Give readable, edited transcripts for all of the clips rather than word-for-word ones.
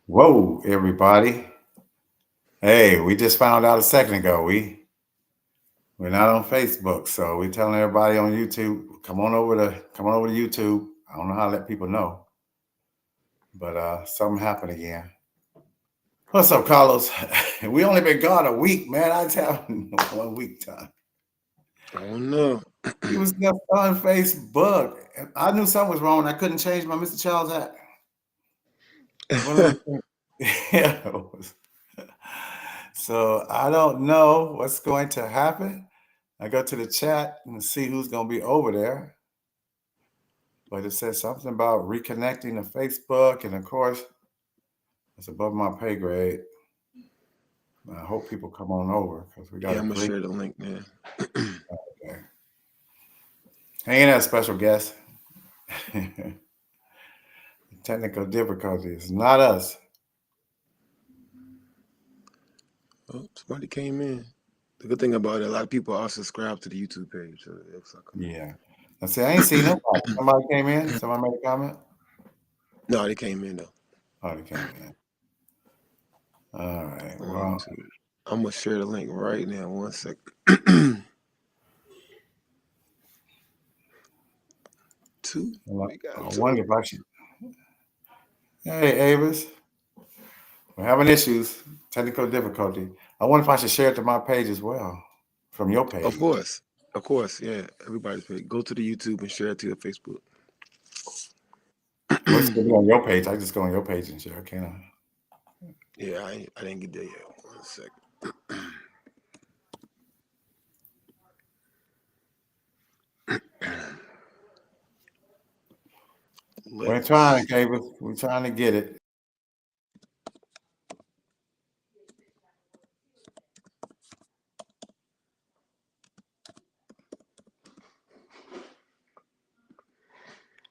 Whoa, everybody. Hey, we just found out a second ago. We're not on Facebook, so we're telling everybody on YouTube, come on over to YouTube. I don't know how to let people know, but something happened again. What's up, Carlos? We only been gone a week, man. I tell you, 1 week time. I don't know. He was just on Facebook. I knew something was wrong. I couldn't change my Mr. Charles act. It's one of them things. Yeah. So I don't know what's going to happen. I go to the chat and see who's going to be over there. But it says something about reconnecting to Facebook. And of course, it's above my pay grade. I hope people come on over because we got Yeah, a I'm gonna great share the link, man. day. Hanging out, special guest. Technical difficulties, not us. Oh, somebody came in. The good thing about it, a lot of people are subscribed to the YouTube page, so it looks like Yeah. I see, I ain't seen nobody. Somebody came in. Somebody made a comment. no, they came in though. Oh, they came in. All right. One, Well, two. I'm gonna share the link right now. 1 second. Two. We I got two. wonder if I should. Hey, Avis. We're having issues, technical difficulty. I wonder if I should share it to my page as well, from your Of page. course, of course. Yeah, everybody's page. Go to the YouTube and share it to your Facebook. What's going to be on your page? I just go on your page and share, can I? Yeah, I didn't get there yet. 1 second. We're Let's. trying, David. We're trying to get it.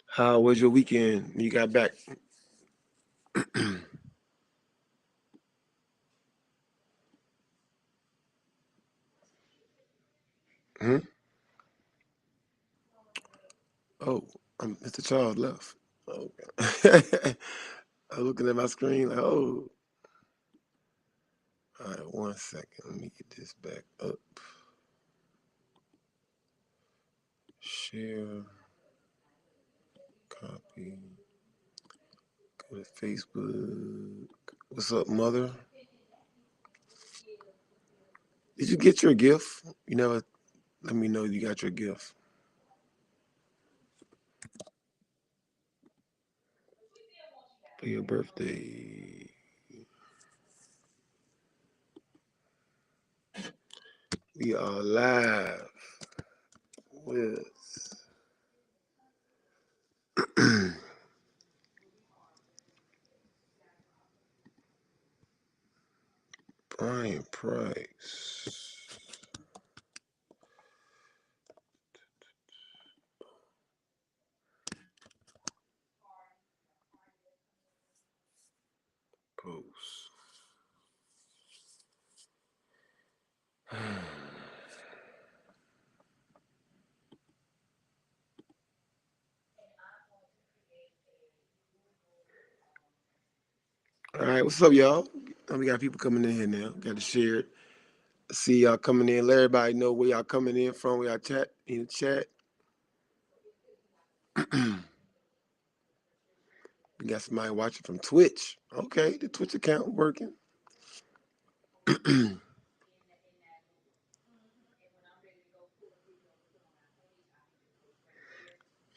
How was your weekend when you got back? Hmm? Oh, Mr. Charles left. Okay. I'm looking at my screen like, oh. All right, 1 second. Let me get this back up. Share, copy, go to Facebook. What's up, mother? Did you get your gift? You never let me know you got your gift. For your birthday. We are live with Brian Price. Post. All right, what's up, y'all? We got people coming in here now. Got to share it. See y'all coming in. Let everybody know where y'all coming in from. Where y'all chat in the chat. We got somebody watching from Twitch. Okay, the Twitch account working.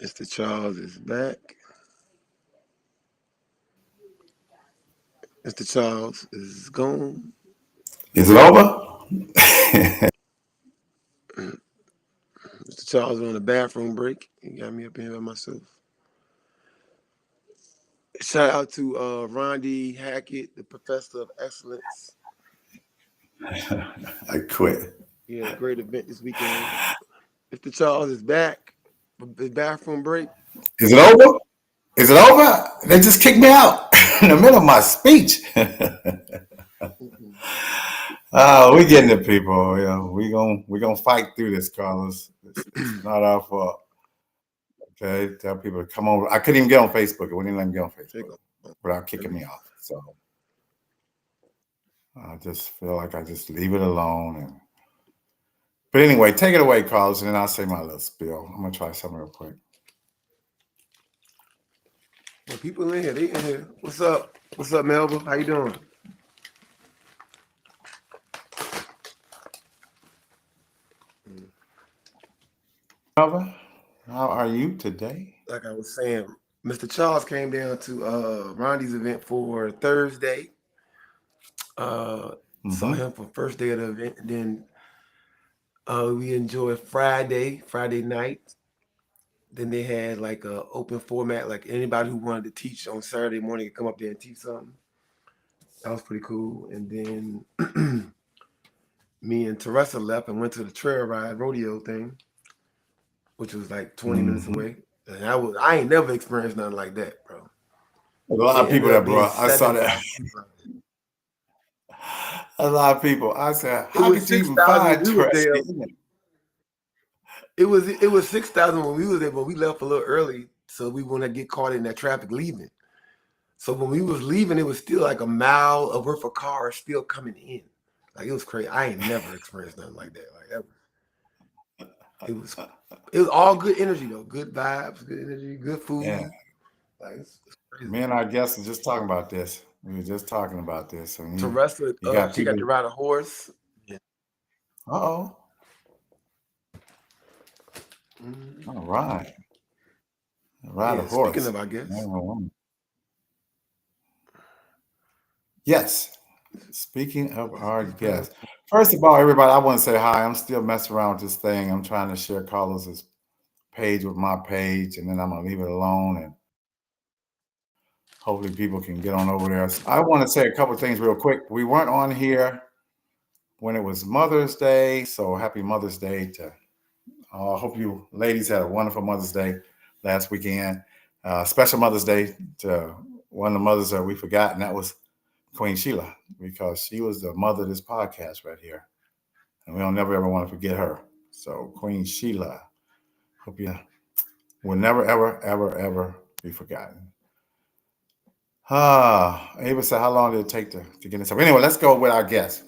Mr. Charles is back. Mr. Charles is gone. Is it over? Mr. Charles is on a bathroom break. He got me up in here by myself. Shout out to Rondi Hackett, the professor of excellence. I quit. He had a great event this weekend. Mr. Charles is back. The bathroom break. Is it over? Is it over? They just kicked me out in the middle of my speech. Mhm. We getting it, people. You know, we gonna fight through this, Carlos. It's not our fault. Okay, tell people to come over. I couldn't even get on Facebook. It wouldn't even let me get on There you Facebook go. without Let kicking me me off. So. I just feel like I just leave it alone. But anyway, take it away, Carlos, and then I'll say my little spiel. I'm gonna try something real quick. Well, people in here, they in here. What's up? What's up, Melba? How you doing? Melva, how are you today? Like I was saying, Mr. Charles came down to Rondi's event for Thursday. Saw him for first day of the event. And then we enjoyed Friday night. Then they had like a open format, like anybody who wanted to teach on Saturday morning could come up there and teach something. That was pretty cool. And then me and Teresa left and went to the trail ride rodeo thing, which was like 20 minutes away. And I ain't never experienced nothing like that, bro. A lot of people that brought. I saw that. A lot of people. I said, how could you even find Teresa? It was 6,000 when we was there, but we left a little early, so we wouldn't get caught in that traffic leaving. So when we was leaving, it was still like a mile of worth of cars still coming in. Like, it was crazy. I ain't never experienced nothing like that. Like, it was all good energy though, good vibes, good energy, good food. Yeah. Like, it's crazy. Me and our guests were just talking about this. We were just talking about this. So Teresa, she got to ride a horse. Yeah. Uh-oh. All right. Ride a horse. Speaking of, I guess. Yes. Speaking of our guests. First of all, everybody, I want to say hi. I'm still messing around with this thing. I'm trying to share Carlos's page with my page, and then I'm going to leave it alone, and hopefully people can get on over there. I want to say a couple of things real quick. We weren't on here when it was Mother's Day, so happy Mother's Day to I hope you ladies had a wonderful Mother's Day last weekend. Special Mother's Day to one of the mothers that we forgot, and that was Queen Sheila, because she was the mother of this podcast right here. And we don't never, ever want to forget her. So Queen Sheila, hope you will never, ever, ever, ever be forgotten. Ava said, how long did it take to get this up? Anyway, let's go with our guests.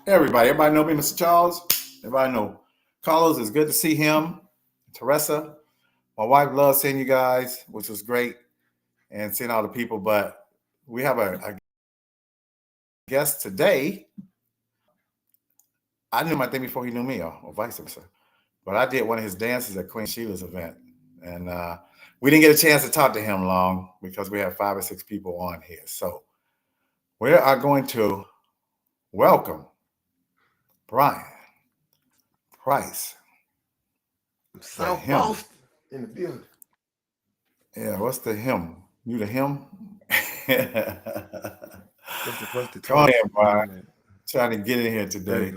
Everybody know me, Mr. Charles? Everybody know Carlos. It's good to see him. Teresa, my wife loves seeing you guys, which was great, and seeing all the people. But we have a guest today. I knew my thing before he knew me, or vice versa. But I did one of his dances at Queen Sheila's event, and we didn't get a chance to talk to him long because we have 5 or 6 people on here. So we are going to welcome Brian Price. South Boston in the building. Yeah, what's the him? You the him? That's the first to Come on in, Brian. Trying to get in here today.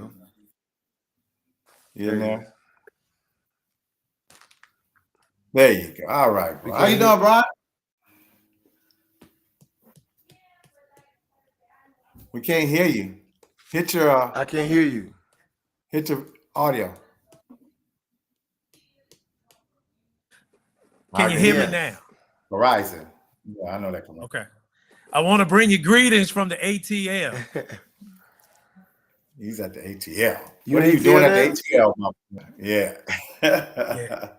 You in there? There you go. All right, bro. How you doing, Brian? We can't hear you. Hit your. I can't hear you. Hit your audio. Can you hear me now? Verizon. Yeah, I know that. Okay. I want to bring you greetings from the ATL. He's at the ATL. You what are you doing at the ATL? Yeah. Yeah.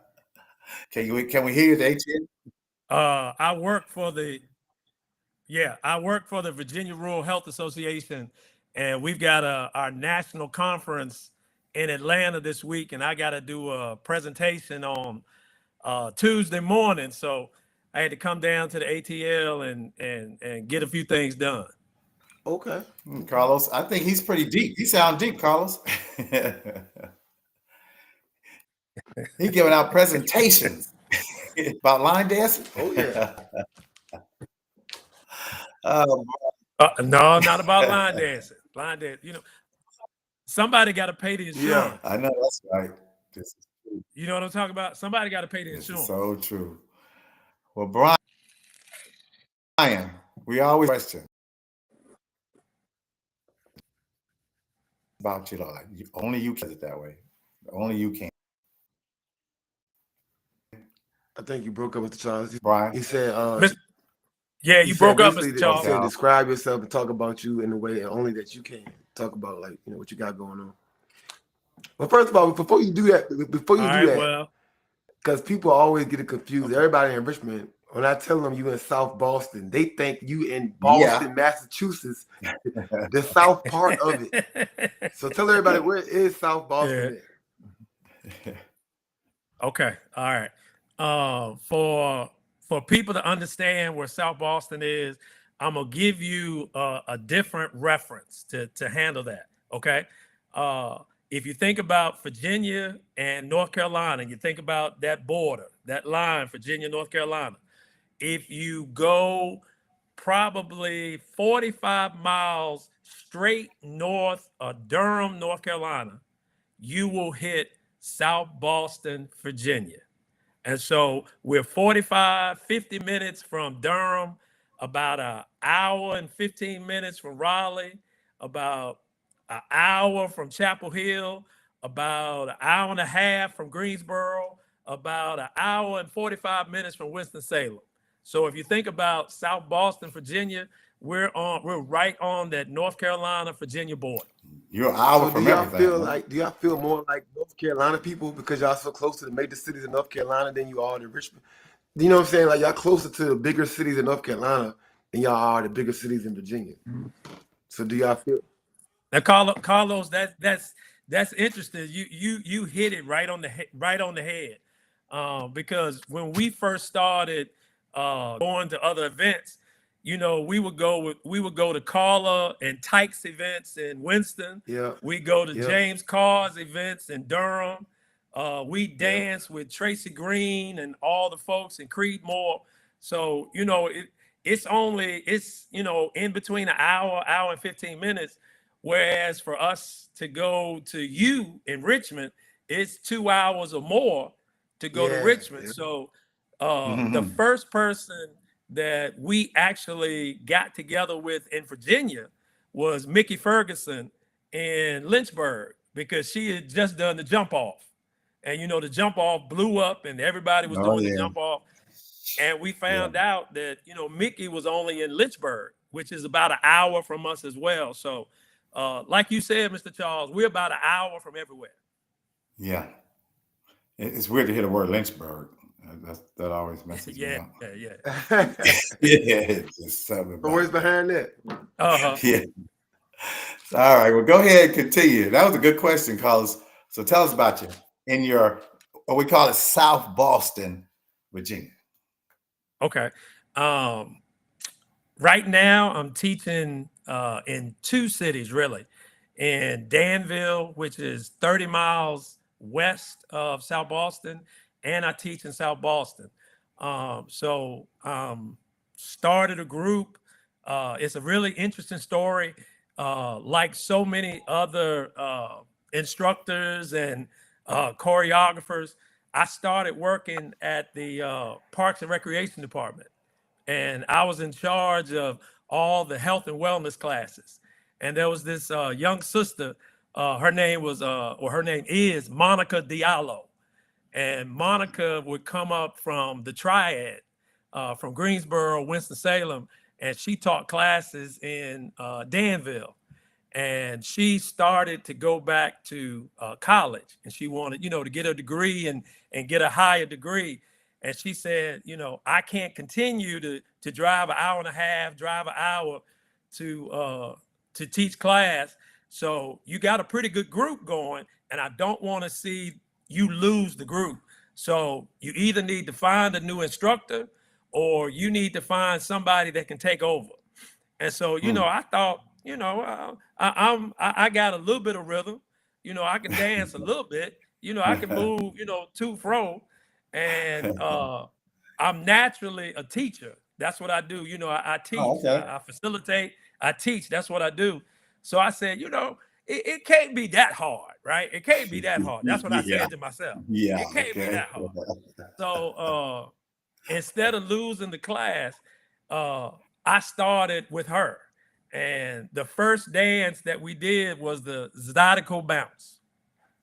Can we hear you at the ATL? I work for the Virginia Rural Health Association, and we've got our national conference in Atlanta this week, and I got to do a presentation on Tuesday morning, so I had to come down to the ATL and get a few things done. Okay. Carlos, I think he's pretty deep. He sounds deep, Carlos. He's giving out presentations about line dancing. Oh yeah. No, not about line dancing. Line dance, somebody got to pay the insurance. Yeah, I know that's right. You know what I'm talking about? Somebody got to pay the insurance. So true. Well, Brian, we always question about like only you can it that way. Only you can. I think you broke up with Charles. Brian. He said, yeah, you broke up, Mr. Charles. He said, describe yourself and talk about you in the way only that you can. talk about like what you got going on. Well, first of all, before you do that, All right, well, because people always get it confused. Okay. Everybody in Richmond, when I tell them you in South Boston, they think you in Boston, Massachusetts, the south part of it. So tell everybody, where is South Boston at? Okay, all right. For people to understand where South Boston is, I'm gonna give you a different reference to handle that. Okay. If you think about Virginia and North Carolina, and you think about that border, that line, Virginia, North Carolina, if you go probably 45 miles straight north of Durham, North Carolina, you will hit South Boston, Virginia. And so we're 45, 50 minutes from Durham, about an hour and 15 minutes from Raleigh, about an hour from Chapel Hill, about an hour and a half from Greensboro, about an hour and 45 minutes from Winston-Salem. So if you think about South Boston, Virginia, we're right on that North Carolina, Virginia border. You're an hour from everything. Do y'all feel more like North Carolina people because y'all so close to the major cities in North Carolina than you are to Richmond? You know what I'm saying? Like y'all closer to the bigger cities in North Carolina than y'all are the bigger cities in Virginia. So do y'all feel? Now, Carlos, that's interesting. You hit it right on the head, because when we first started going to other events, we would go to Carla and Tyke's events in Winston. Yeah. We go to James Carr's events in Durham. We dance with Tracy Green and all the folks in Creedmoor. So, it's in between an hour and 15 minutes. Whereas for us to go to you in Richmond, it's 2 hours or more to go to Richmond. So the first person that we actually got together with in Virginia was Mickey Ferguson in Lynchburg, because she had just done the jump off. And, the jump off blew up and everybody was doing the jump off. And we found out that, Mickey was only in Lynchburg, which is about an hour from us as well. So, like you said, Mr. Charles, we're about an hour from everywhere. Yeah. It's weird to hear the word Lynchburg. That always messes me up. Yeah. It's just something. But where's behind that? Yeah. So, all right. Well, go ahead and continue. That was a good question, Carlos. So tell us about you in your, what we call it, South Boston, Virginia. Okay. Right now I'm teaching in two cities, really. In Danville, which is 30 miles west of South Boston, and I teach in South Boston. So started a group. It's a really interesting story. Like so many other instructors and choreographers, I started working at the Parks and Recreation Department. And I was in charge of all the health and wellness classes. And there was this young sister, her name is Monica Diallo. And Monica would come up from the Triad, from Greensboro, Winston-Salem, and she taught classes in Danville. And she started to go back to college, and she wanted, to get a degree and get a higher degree. And she said, I can't continue to drive an hour and a half, drive an hour to teach class. So you got a pretty good group going, and I don't want to see you lose the group. So you either need to find a new instructor, or you need to find somebody that can take over. And so, I thought, I got a little bit of rhythm. I can dance a little bit. I can move, to fro. And I'm naturally a teacher. That's what I do. I teach, I facilitate, I teach. That's what I do. So I said, it can't be that hard, right? It can't be that hard. That's what I said to myself. Yeah, it can't be that hard. So instead of losing the class, I started with her. And the first dance that we did was the Zydeco bounce.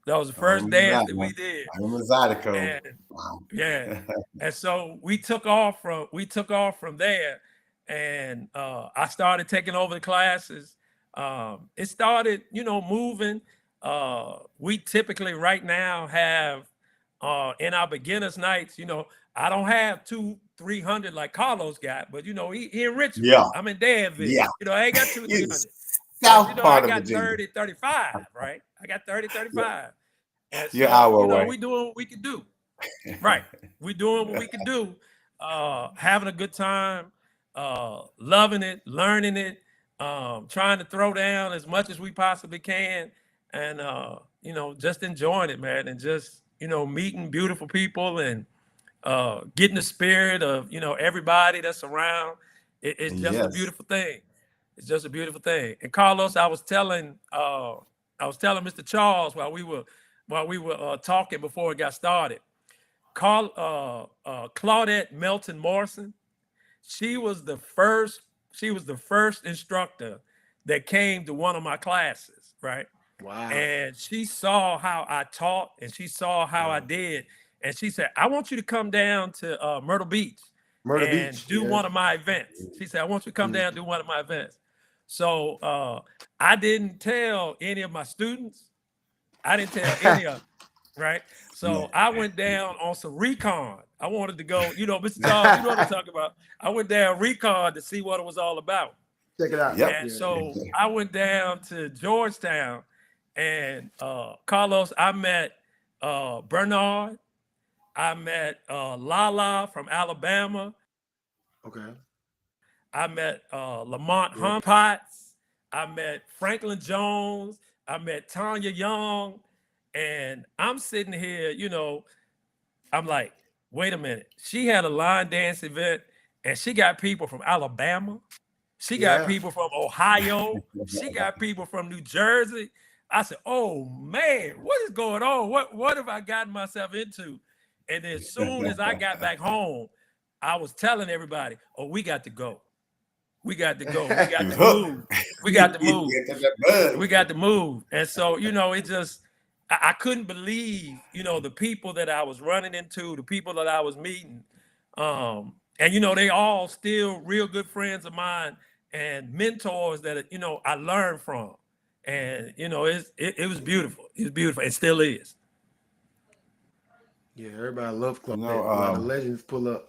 That was the first dance that we did. I remember Zydeco. And, yeah. And so we took off from there, and I started taking over the classes. it started, moving. We typically right now have in our beginners nights, I don't have 200-300 like Carlos got, but he in Richmond. Yeah. I'm in Danville. Yeah. I ain't got 200-300. South But, part I of got Virginia. 30-35, right? I got 30-35. And You're so, our way. we doing what we can do. Right. We doing what we can do. Having a good time, loving it, learning it, trying to throw down as much as we possibly can, and just enjoying it, man, and just meeting beautiful people and getting the spirit of everybody that's around. It's just a Yes. beautiful thing. It's just a beautiful thing. And Carlos, I was telling Mr. Charles while we were talking before it got started. Claudette Melton Morrison, she was the first instructor that came to one of my classes, right? Wow. And she saw how I taught and she saw how I did. And she said, I want you to come down to Myrtle Beach and do one of my events. She said, I want you to come down and do one of my events. So I didn't tell any of my students. I didn't tell any of them, right? So I went down on some recon. I wanted to go, Mr. Charles, you know what I'm talking about. I went down recon to see what it was all about. Check it out. Yep. And so I went down to Georgetown, and Carlos, I met Bernard. I met Lala from Alabama. Okay. I met Lamont Potts. I met Franklin Jones. I met Tanya Young. And I'm sitting here, I'm like, wait a minute. She had a line dance event, and she got people from Alabama. She got people from Ohio. She got people from New Jersey. I said, oh, man, what is going on? What have I gotten myself into? And as soon as I got back home, I was telling everybody, oh, we got to go. We got to go. We got to move. We got to move. We got to move. And so, it just, I couldn't believe, the people that I was running into, the people that I was meeting. And, they all still real good friends of mine and mentors that, I learned from. And, it was beautiful. It was beautiful. It still is. Yeah, everybody loves Claudette. A lot of legends pull up.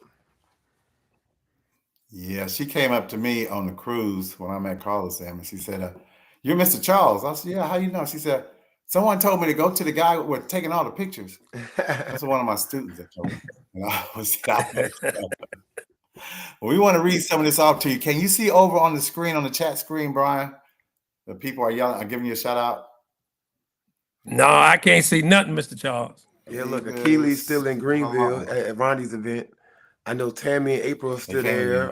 Yeah, she came up to me on the cruise when I met Carlos Sam, and she said, you're Mr. Charles. I said, yeah, how you know? She said, someone told me to go to the guy who was taking all the pictures. That's one of my students that told me. And I was we want to read some of this off to you. Can you see over on the screen, on the chat screen, Brian? The people are yelling, are giving you a shout out. No, I can't see nothing, Mr. Charles. Yeah, look, Achilles still in Greenville at Rondi's event. I know Tammy and April are still there.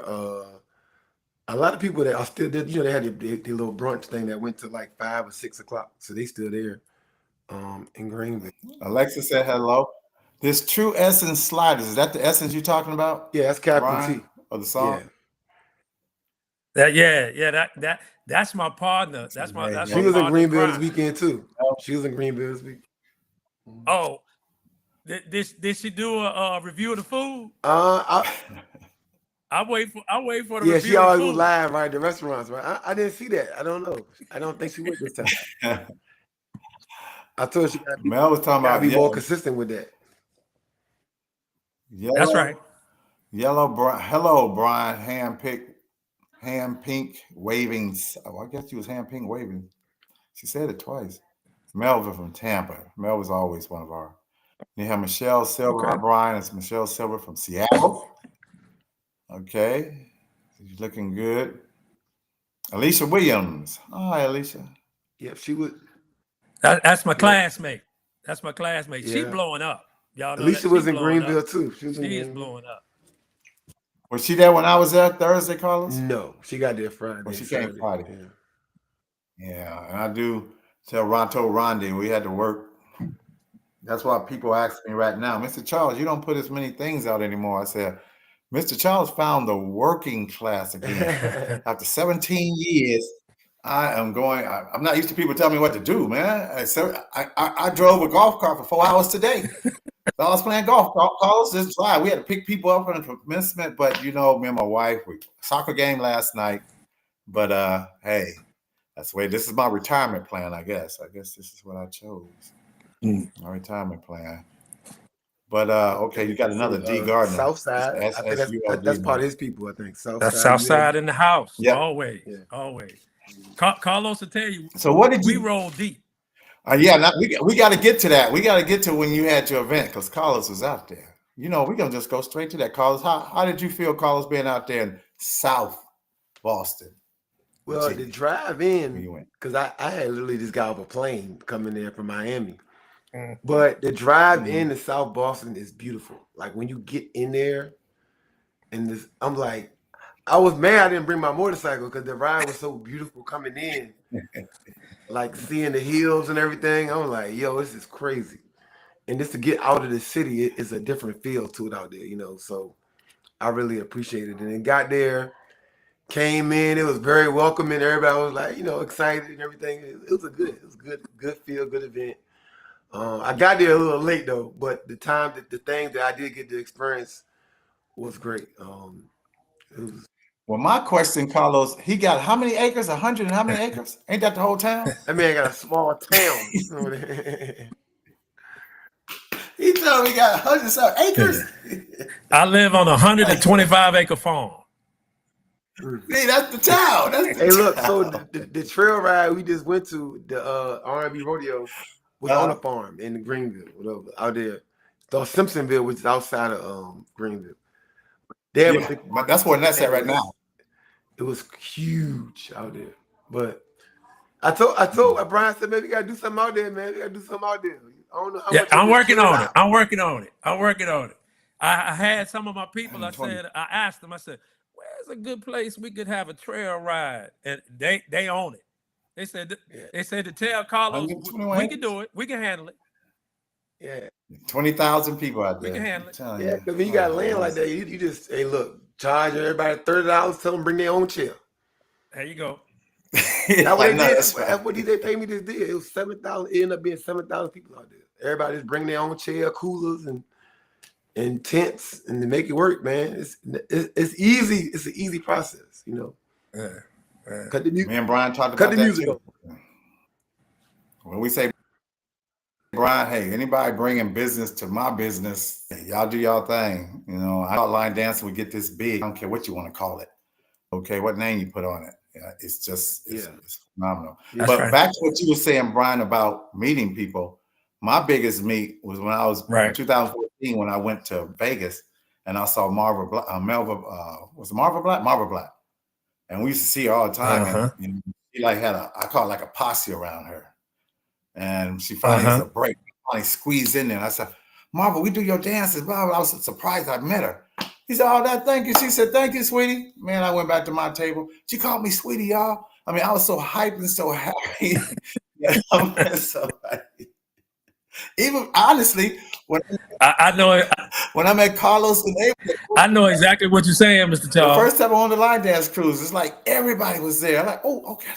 A lot of people that are still there, they had the little brunch thing that went to like 5 or 6 o'clock. So they still there in Greenville. Alexa said hello. This True Essence Sliders, is that the Essence you're talking about? Yeah, that's Captain T. Of the song? That's my partner. That's my She was in Greenville this weekend too. She was in Greenville this week. Oh, did she do a review of the food? I wait for the review. Yeah, she always was live, right? The restaurants, right? I didn't see that. I don't know. I don't think she went this time. I told her she got Mel was talking about be more consistent with that. Yellow, that's right. Hello, Brian. Hand pink waving. Oh, I guess she was hand pink waving. She said it twice. Melvin from Tampa. Mel was always one of our. You have Michelle Silver. Okay. Brian, it's Michelle Silver from Seattle. Okay. She's looking good. Alicia Williams. Hi, Alicia. Yep, she would. That's my classmate. That's my classmate. Yeah. She's blowing up. Y'all know Alicia was in Greenville too. She is blowing up. Was she there when I was there Thursday, Carlos? No, she got there Friday. Well, she came Friday. Yeah, and I do tell Rondi we had to work. That's why people ask me right now, Mr. Charles, you don't put as many things out anymore. I said, Mr. Charles found the working class again. After 17 years, I'm not used to people telling me what to do, man. I drove a golf cart for 4 hours today. So I was playing golf. Carlos just drive. We had to pick people up from commencement, but me and my wife, soccer game last night. But hey, That's the way. This is my retirement plan, I guess. I guess this is what I chose. My retirement plan. But okay, you got another D Gardner. Southside. I think that's part of his people. I think Southside. That's Southside in the house. Yep. Always, always. Carlos will tell you. So what did we you roll deep? Yeah, we got to get to that. We got to get to when you had your event because Carlos was out there. You know, we're gonna just go straight to that. Carlos, how did you feel, Carlos, being out there in South Boston? Well, Virginia, the drive where in, you went? because I had literally just got off a plane coming there from Miami. But the drive in to South Boston is beautiful. Like when you get in there, and this, I'm like, I was mad I didn't bring my motorcycle because the ride was so beautiful coming in. Like seeing the hills and everything, I was like, yo, this is crazy. And just to get out of the city, it's a different feel to it out there, you know. So I really appreciated it. And then got there, came in, it was very welcoming. Everybody was like, you know, excited and everything. It was good feel, good event. I got there a little late though, but the thing that I did get to experience was great. It was. Well, my question, Carlos, he got how many acres? 100 and how many acres? Ain't that the whole town? That man got a small town. He told me he got 100 some acres. I live on a 125-acre farm. See, that's the town. That's the Hey, look, town. so the trail ride we just went to, the R&B rodeo, was on a farm in Greenville, whatever, out there. The Simpsonville, which is outside of Greenville. There was but that's where that's at right now. It was huge out there. But I told Brian, said, man, we gotta do something out there, man. We gotta do something out there. I don't know how much. I'm working on it. I had some of my people, I asked them, I said, where's a good place we could have a trail ride? And they own it. They said to tell Carlos, we can do it. We can handle it. Yeah. 20,000 people out there. We can handle it. Yeah, because when you got land like that, you just, hey, look, charge everybody $30, tell them bring their own chair. There you go. That's what they did. That's what they paid me this deal. It was 7,000. It ended up being 7,000 people out there. Everybody just bring their own chair, coolers, and tents, and to make it work, man. It's easy. It's an easy process, you know. Cut the music. Me and Brian talked about the that music too. When we say, Brian, hey, anybody bringing business to my business, y'all do y'all thing. You know, I thought line dancing would get this big. I don't care what you want to call it. Okay, what name you put on it. Yeah, it's phenomenal. That's but right. back to what you were saying, Brian, about meeting people. My biggest meet was when I was in 2014 when I went to Vegas and I saw Marva Black. Was it Marva Black? Marva Black. And we used to see her all the time. And she like had I call it like a posse around her. And she finally has a break. Finally squeezed in there. And I said, Marva, we do your dances. Blah, blah. I was surprised I met her. He said, oh, thank you. She said, thank you, sweetie. Man, I went back to my table. She called me sweetie, y'all. I mean, I was so hyped and so happy. So happy. Even honestly, when I know it. When I met Carlos and April, I know exactly what you're saying, Mr. Charles. The first time on the line dance cruise, it's like everybody was there. I'm like, oh, okay.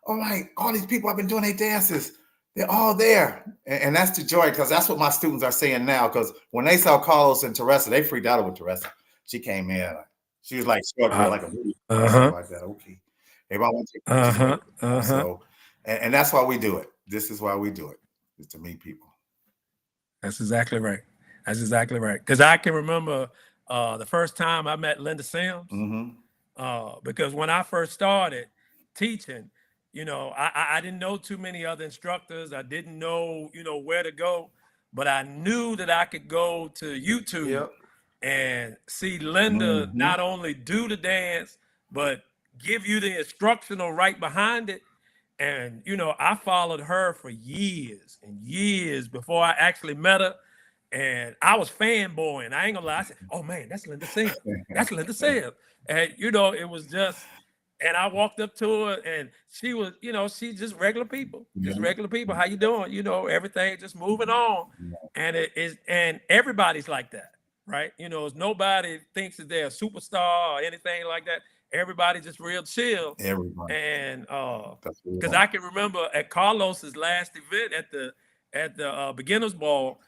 Oh my, all these people have been doing their dances. They're all there. And that's the joy, because that's what my students are saying now. Because when they saw Carlos and Teresa, they freaked out with Teresa. She came in. She was like short girl, like a movie. Like that. Okay. Everybody wants to So, and that's why we do it. This is why we do it. Is to meet people. That's exactly right. Because I can remember the first time I met Linda Sims. Because when I first started teaching, you know, I didn't know too many other instructors. I didn't know, you know, where to go, but I knew that I could go to YouTube and see Linda not only do the dance, but give you the instructional right behind it. And, you know, I followed her for years and years before I actually met her. And I was fanboying. I ain't gonna lie. I said, oh man, that's Linda Sims. That's Linda Sims. And, you know, it was just, and I walked up to her and she was, you know, she's just regular people. Just regular people. How you doing? You know, everything just moving on. And it is, and everybody's like that, right? You know, nobody thinks that they're a superstar or anything like that. Everybody just real chill. Everybody. And because I can remember at Carlos's last event at the beginners ball,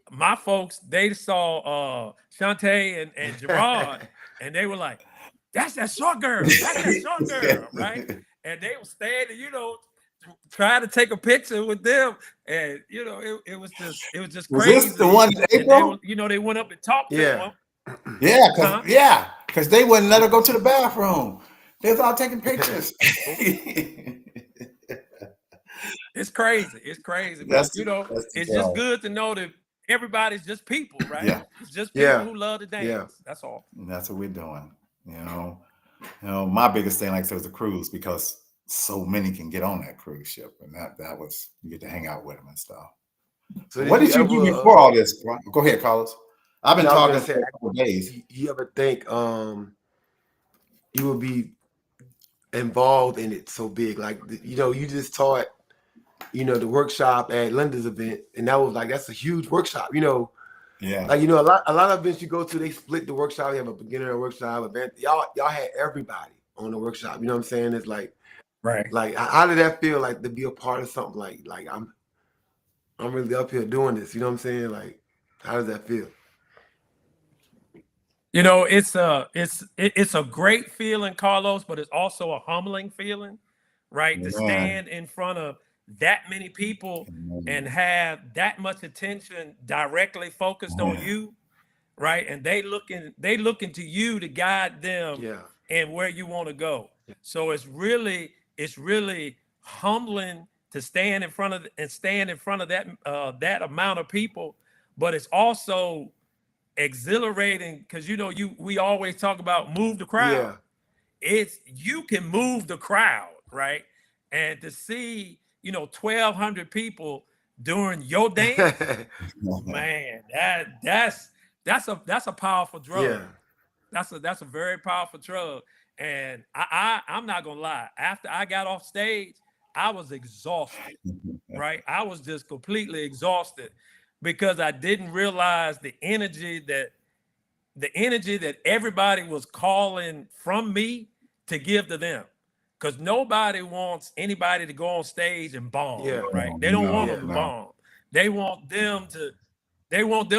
my folks, they saw Shantae and Gerard, and they were like, that's that short girl. That's that short girl, right? and they were standing, trying to take a picture with them, and it was just Was crazy. this the one in And they April? were, they went up and talked to Yeah. them. Yeah, because they wouldn't let her go to the bathroom. They was all taking pictures. It's crazy. It's crazy. But That's it's just good to know that everybody's just people, right? Yeah. It's just people Yeah. who love to dance. Yeah. That's all. And that's what we're doing. My biggest thing, like I said, was the cruise, because so many can get on that cruise ship, and that was, you get to hang out with them and stuff. So What did you do before all this? Go ahead, Carlos. I've been talking for a couple of days. You ever think you would be involved in it so big? Like, you just taught, the workshop at Linda's event, and that's a huge workshop, Yeah. Like, a lot of events you go to, they split the workshop. They have a beginner workshop event. Y'all had everybody on the workshop. You know what I'm saying? It's like, right. Like, how did that feel, like, to be a part of something like I'm really up here doing this? You know what I'm saying? Like, how does that feel? It's a great feeling, Carlos, but it's also a humbling feeling, right? Yeah. To stand in front of that many people and have that much attention directly focused on you, right? And they looking to you to guide them and where you want to go. So it's really humbling to stand in front of that amount of people, but it's also exhilarating because we always talk about move the crowd. It's you can move the crowd, right? And to see 1,200 people during your dance, man, that's a powerful drug. That's a very powerful drug. And I'm not gonna lie, after I got off stage, I was exhausted, right? I was just completely exhausted because I didn't realize the energy that everybody was calling from me to give to them. Because nobody wants anybody to go on stage and bomb, right? They don't want them to bomb. They want them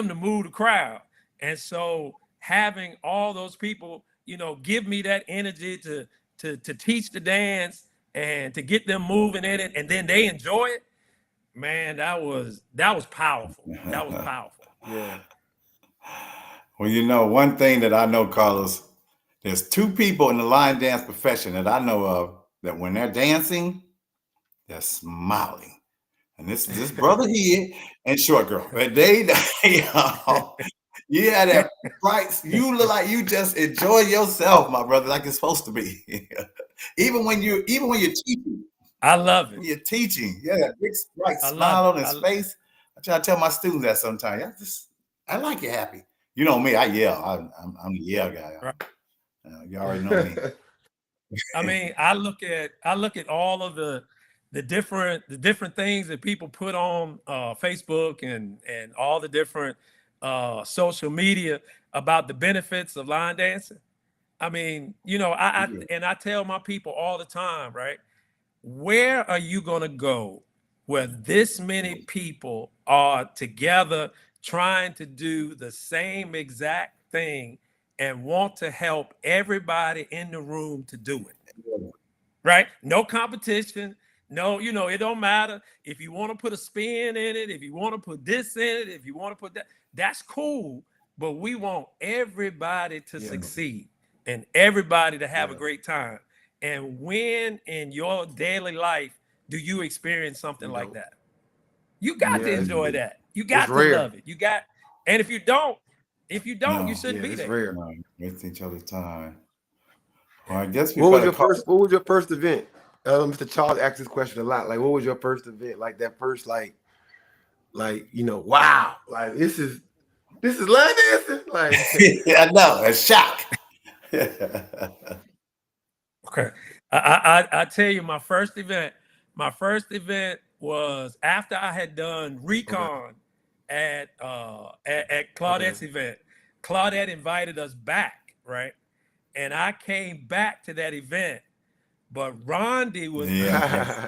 to move the crowd. And so having all those people, give me that energy to teach the dance and to get them moving in it, and then they enjoy it, man, that was powerful. That was powerful. Yeah. Well, one thing that I know, Carlos, there's two people in the line dance profession that I know of that when they're dancing, they're smiling. And this brother here and short girl. But they yeah, that price. You look like you just enjoy yourself, my brother, like it's supposed to be. even when you're teaching. I love it. When you're teaching, that big bright smile on his face. I try to tell my students that sometimes. I like you happy. You know me, I yell. I'm the yell guy. Right. You already know me. I mean, I look at all of the different things that people put on Facebook and all the different social media about the benefits of line dancing. I mean, I tell my people all the time, right? Where are you going to go where this many people are together trying to do the same exact thing and want to help everybody in the room to do it, right? No competition. No, it don't matter if you want to put a spin in it, if you want to put this in it, if you want to put that, that's cool. But we want everybody to succeed and everybody to have a great time. And when in your daily life do you experience something like that? You got to enjoy that. You got to love it. And if you don't, you shouldn't be there. Rare. Waste each other's time. Well, I guess what was your first event? Mr. Charles asked this question a lot. Like, what was your first event? Like that first, like, wow, like this is line dancing. Like, I know, a shock. Okay, I tell you, my first event was after I had done recon at Claudette's event. Claudette invited us back, right? And I came back to that event, but Rondi was the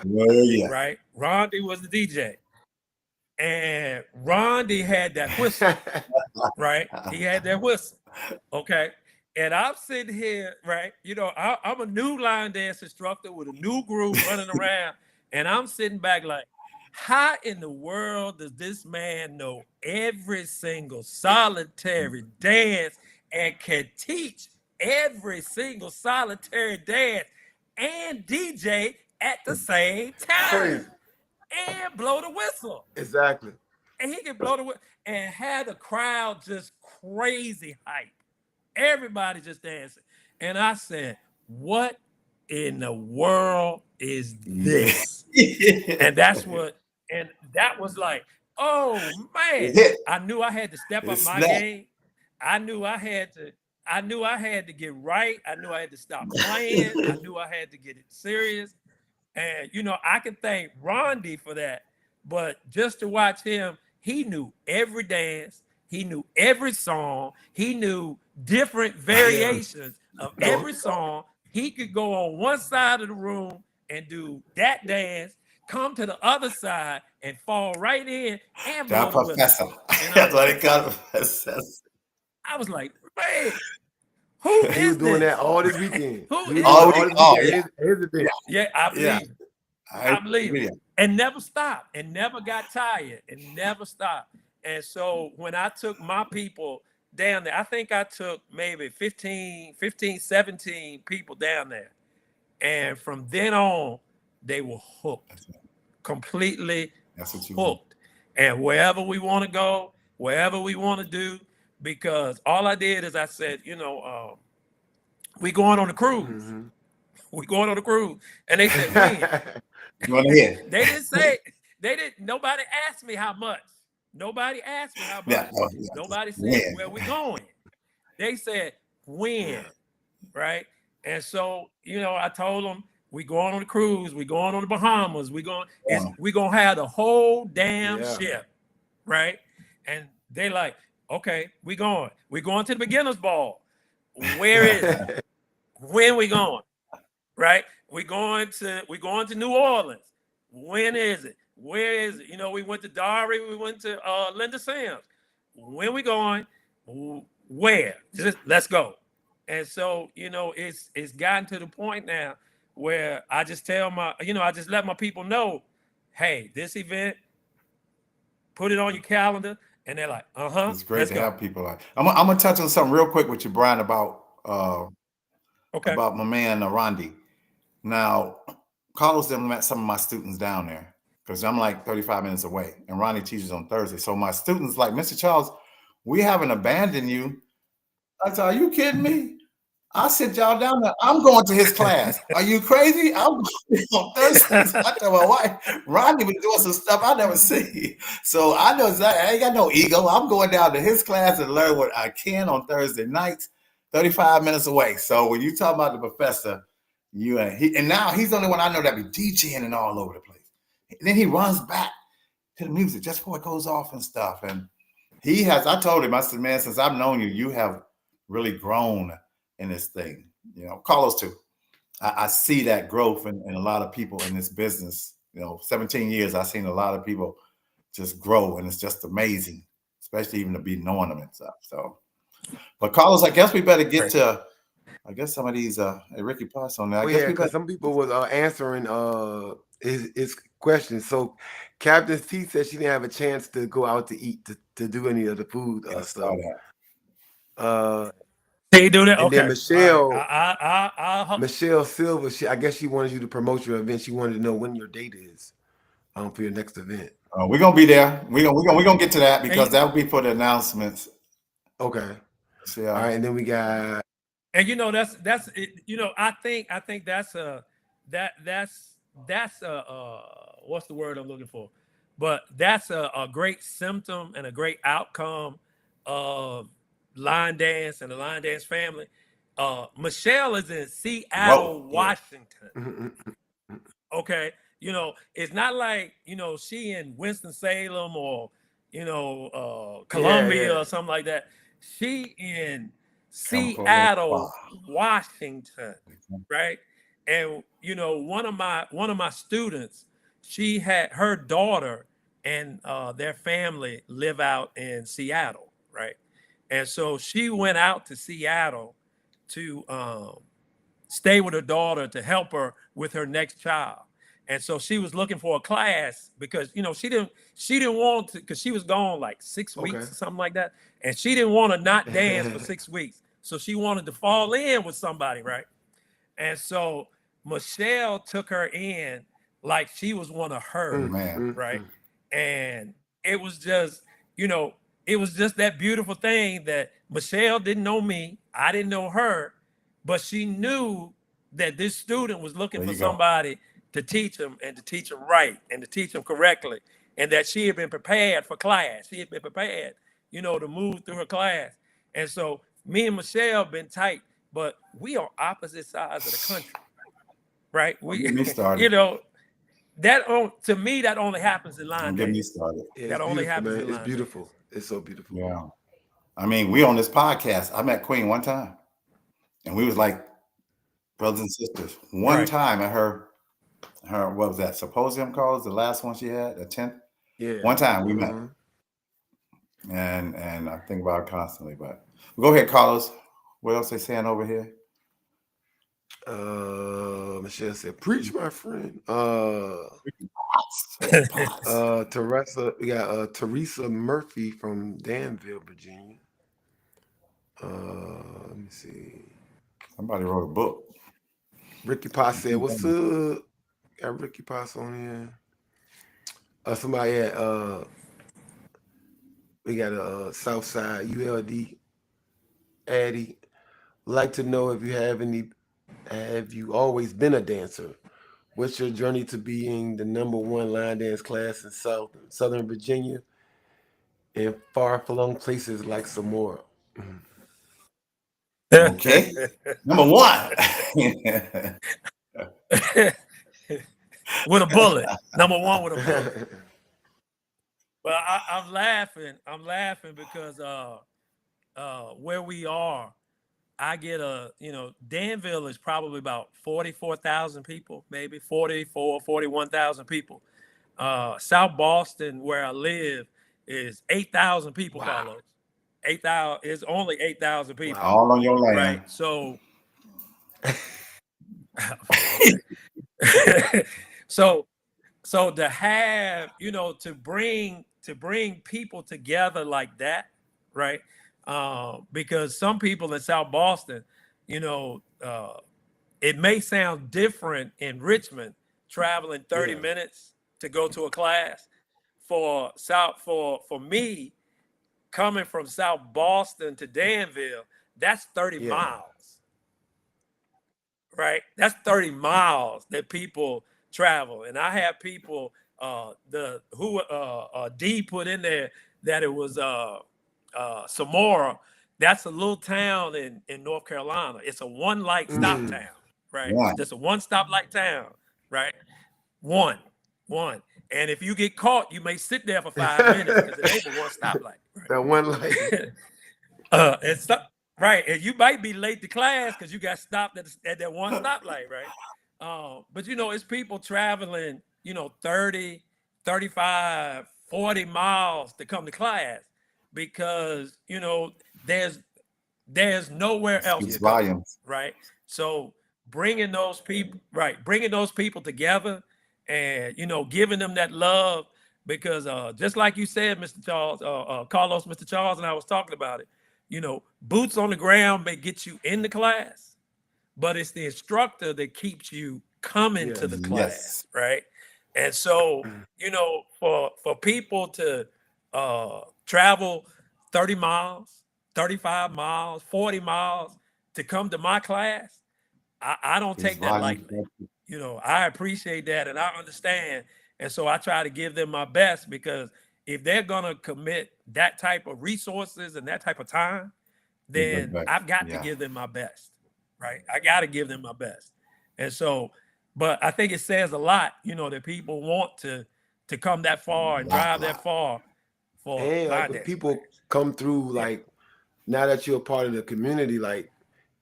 DJ, right? Rondi was the DJ, and Rondi had that whistle, right? He had that whistle, okay. And I'm sitting here, right? You know, I'm a new line dance instructor with a new group running around, and I'm sitting back like, how in the world does this man know every single solitary dance and can teach every single solitary dance and DJ at the same time Crazy. and blow the whistle? Exactly. And he can blow the whistle and have the crowd just crazy hype. Everybody just dancing. And I said, what in the world is this? And that's what, and that was like, oh man, I knew I had to step up my game. I knew I had to get right. I knew I had to stop playing. I knew I had to get it serious. And you know, I can thank Rondi for that. But just to watch him, he knew every dance, he knew every song, he knew different variations of every song. He could go on one side of the room and do that dance, come to the other side and fall right in and blow the professor. whistle. That's what they call professor. I was like, man, who He is was doing this? that all this weekend. Who He is was doing all all week- this oh, weekend. His event. Yeah, I believe Yeah. it. I believe it. And never stopped and never got tired and never stopped. And so when I took my people down there, I think I took maybe 15, 17 people down there. And from then on, they were hooked, completely That's what you want. hooked. And wherever we want to go, wherever we want to do, because all I did is I said, you know, we going on a cruise. Mm-hmm. We going on a cruise. And they said, when? You want to hear? They didn't say, nobody asked me how much. Nobody asked me how much. Yeah. Oh, yeah. Nobody said, When? where we going? They said, when, right? And so, you know, I told them, we going on the cruise, we going on the Bahamas, we going to have the whole damn ship, right? And they like, okay, we going to the beginner's ball. Where is it? When we going? Right? We going to New Orleans. When is it? Where is it? You know, we went to Dari, we went to Linda Sam's. When we going? Where? Just let's go. And so, you know, it's gotten to the point now where I just tell I just let my people know, hey, this event, put it on your calendar. And they're like, It's great to have people like. I'm gonna touch on something real quick with you, Brian, about about my man Rondi. Now, Carlos them met some of my students down there because I'm like 35 minutes away, and Ronnie teaches on Thursday. So my students like, Mr. Charles, we haven't abandoned you. I said, are you kidding me? I sent y'all down there. I'm going to his class. Are you crazy? I'm going on Thursdays. I tell my wife, Ronnie was doing some stuff I never see. So I know exactly. I ain't got no ego. I'm going down to his class and learn what I can on Thursday nights, 35 minutes away. So when you talk about the professor, and now he's the only one I know that be DJing and all over the place. And then he runs back to the music just before it goes off and stuff. And I told him, I said, man, since I've known you, you have really grown in this thing. You know, Carlos too. I see that growth in a lot of people in this business. You know, 17 years, I've seen a lot of people just grow, and it's just amazing, especially even to be knowing them and stuff. So, but Carlos, I guess we better get to some of these Ricky Potts on there. Because some people was answering his questions. So Captain T said she didn't have a chance to go out to eat to do any of the food stuff. They do that. And okay. then Michelle, right. Michelle Silva, I guess she wanted you to promote your event. She wanted to know when your date is for your next event. We're gonna be there. We're gonna get to that because that will be for the announcements. Okay. So, all right, and then we got. And you know that's you know I think that's what's the word I'm looking for? But that's a great symptom and a great outcome of line dance and the line dance family. Michelle is in Seattle, Washington. Okay, you know it's not like she in Winston-Salem or Columbia or something like that. She in Seattle, Washington, right? And one of my students, she had her daughter and their family live out in Seattle, right? And so she went out to Seattle to stay with her daughter to help her with her next child. And so she was looking for a class because, you know, she didn't want to, because she was gone like 6 weeks Okay. or something like that. And she didn't want to not dance for 6 weeks. So she wanted to fall in with somebody, right? And so Michelle took her in like she was one of hers, Man. right? And it was just, you know, it was just that beautiful thing that Michelle didn't know me, I didn't know her, but she knew that this student was looking There for you go. somebody to teach him and to teach him right and to teach him correctly, and that she had been prepared for class. She had been prepared, you know, to move through her class. And so me and Michelle been tight, but we are opposite sides of the country, right? Don't get me started. You know, to me that only happens in line Don't get me dance. started. Yeah, That it's only beautiful, happens man. in It's line beautiful. It's so beautiful. Yeah. I mean, we on this podcast. I met Queen one time, and we was like brothers and sisters. One Right. time at her what was that, symposium called? The last one she had, the 10th. Yeah. One time we met. Mhm. And I think about it constantly. But go ahead, Carlos. What else they saying over here? Michelle said, "Preach, my friend." Teresa, we got Teresa Murphy from Danville, Virginia. Let me see. Somebody wrote a book. Ricky Potts said, "What's up?" Got Ricky Potts on here. Somebody had we got a Southside ULD Addy. Like to know if you have you always been a dancer? What's your journey to being the #1 line dance class in Southern Virginia and far-flung places like Samora? Okay. Number one. With a bullet. #1 with a bullet. Well, I'm laughing. I'm laughing because where we are, I get Danville is probably about 44,000 people, maybe 41,000 people. South Boston, where I live, is 8,000 people, Wow. Carlos. 8,000 is only 8,000 people. Wow. All on your land. Right. So so to have, to bring people together like that, right? Because some people in South Boston, it may sound different in Richmond, traveling 30 minutes to go to a class. For me, coming from South Boston to Danville, that's 30 miles, right? That's 30 miles that people travel. And I have people, D put in there that it was Samora. That's a little town in North Carolina. It's a one light stop town, right? One. Just a one stoplight town, right? One. And if you get caught, you may sit there for 5 minutes because it ain't but one stoplight. Right? That one light. Right. And you might be late to class because you got stopped at that one stoplight, right? But it's people traveling, 30, 35, 40 miles to come to class because, there's nowhere else to go, right? So bringing those people together and, giving them that love, because just like you said, Mr. Charles, Carlos, Mr. Charles, and I was talking about it, boots on the ground may get you in the class, but it's the instructor that keeps you coming to the class, right? And so, for people to travel 30 miles, 35 miles, 40 miles to come to my class, I don't take that lightly. I appreciate that and I understand. And so I try to give them my best, because if they're going to commit that type of resources and that type of time, then I've got to give them my best, right? I got to give them my best. And so, but I think it says a lot, that people want to come that far and drive that far for and people come through, like, now that you're a part of the community, like,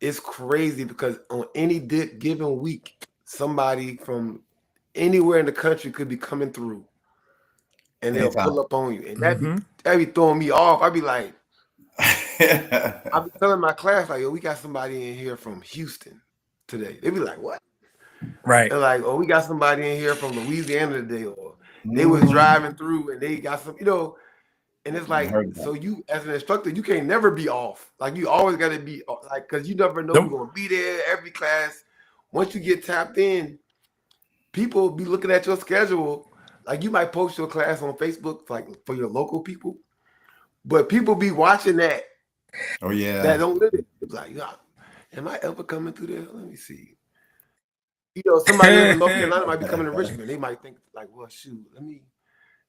it's crazy because on any given week, somebody from anywhere in the country could be coming through and they'll pull up on you. And that be throwing me off. I'd be like, I be telling my class like, yo, we got somebody in here from Houston today. They be like, what? Right. They're like, oh, we got somebody in here from Louisiana today, or they was driving through and they got some, and it's like, so you as an instructor, you can't never be off. Like you always got to be like, because you never know Nope. who's gonna be there. Every class, once you get tapped in, people be looking at your schedule. Like you might post your class on Facebook, like for your local people, but people be watching that. Oh yeah. That don't live it. It's like, am I ever coming through there? Let me see. Somebody in North Carolina might be coming to Richmond. They might think like, well, shoot,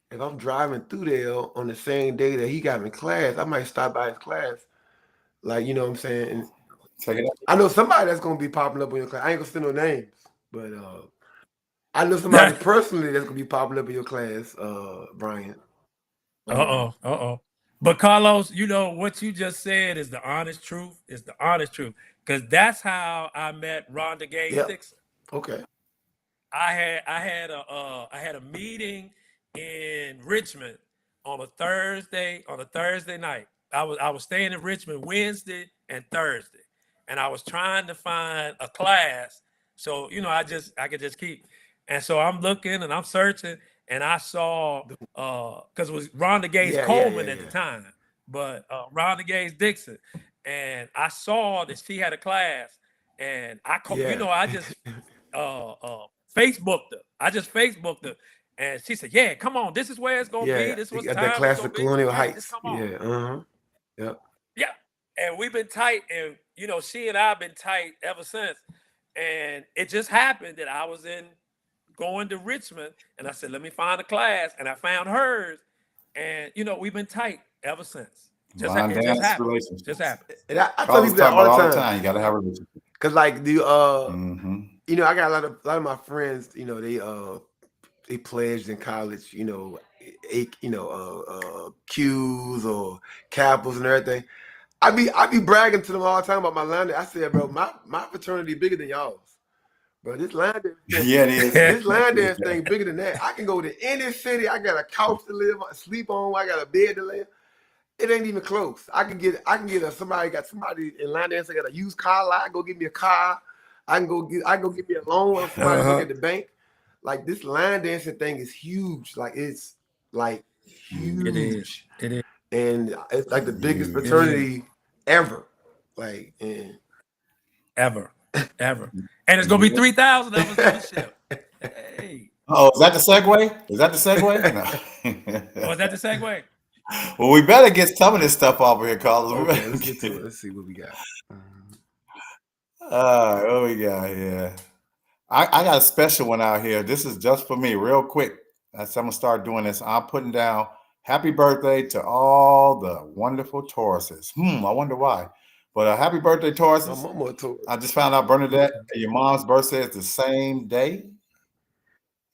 if I'm driving through there on the same day that he got in class, I might stop by his class. Like, you know what I'm saying? Check it out. I know somebody that's going to be popping up in your class. I ain't going to say no names, but I know somebody personally that's going to be popping up in your class, Brian. But Carlos, what you just said is the honest truth. Because that's how I met Rhonda Gaines Dixon. Okay. I had a meeting in Richmond on a Thursday night. I was staying in Richmond Wednesday and Thursday, and I was trying to find a class. So I could just keep. And so I'm looking and I'm searching, and I saw because it was Rhonda Gaines Coleman at the time, but Rhonda Gaines Dixon, and I saw that she had a class, and I just Facebooked her. I just Facebooked her, and she said, "Yeah, come on, this is where it's gonna be. This was that class of Colonial Heights. Come on. Yep. Yeah, and we've been tight, and she and I've been tight ever since. And it just happened that I was going to Richmond, and I said, let me find a class, and I found hers, and we've been tight ever since. Just happened. Just happened. And I tell people that all the time. You gotta have a relationship. Cause like I got a lot of my friends. They pledged in college. Qs or Kappas and everything. I be bragging to them all the time about my line. I said, bro, my fraternity bigger than y'all's. Bro, this line dance thing, it is. This line dance thing bigger than that. I can go to any city. I got a couch to sleep on. I got a bed to lay. It ain't even close. I can get somebody in line dance. I got a used car lot. Go get me a car. I can go get me a loan or somebody look at the bank. Like this line dancing thing is huge. Like it's like huge. It is. And it's like the biggest fraternity ever. Like ever. And it's gonna be 3,000 of us on the ship. Hey. Oh, is that the segue? No. Oh, is that the segue? Well, we better get some of this stuff off of here, Carlos. Okay, let's get to it. Let's see what we got. What we got here? I got a special one out here. This is just for me, real quick. As I'm gonna start doing this, I'm putting down happy birthday to all the wonderful Tauruses. I wonder why. But happy birthday, Tauruses. I just found out, Bernadette, your mom's birthday is the same day.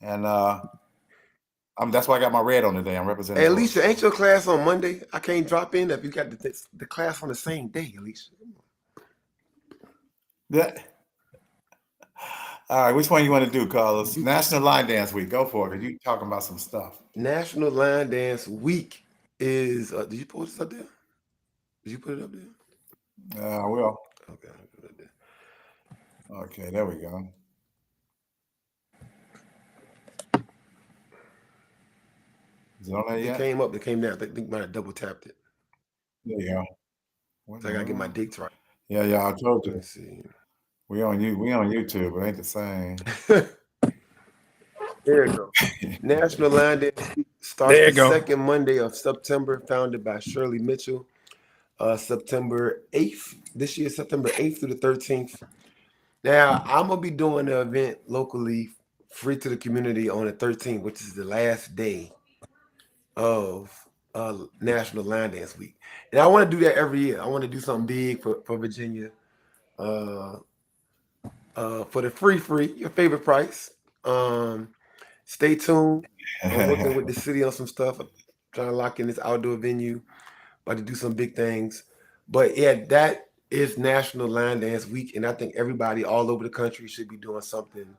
And that's why I got my red on today. I'm representing. Hey, Alicia, ain't your class on Monday? I can't drop in if you got the class on the same day, Alicia. All right, which one you want to do, Carlos? National Line Dance Week. Go for it, because you're talking about some stuff. National Line Dance Week is, did you post this up there? Did you put it up there? I will. Okay, I'll put it up there. Okay, there we go. Is it on there yet? It came up, it came down. I think might have double tapped it. There you go. So I gotta get my dates right. Yeah, I told you. Let's see. We on YouTube. It ain't the same. There you go. National Line Dance Week starts the second Monday of September, founded by Shirley Mitchell. September 8th. This year, September 8th through the 13th. Now, I'm gonna be doing the event locally, free to the community on the 13th, which is the last day of National Line Dance Week. And I want to do that every year. I want to do something big for Virginia. For the free, your favorite price. Stay tuned. I'm working with the city on some stuff. I'm trying to lock in this outdoor venue, about to do some big things. But yeah, that is National Line Dance Week, and I think everybody all over the country should be doing something.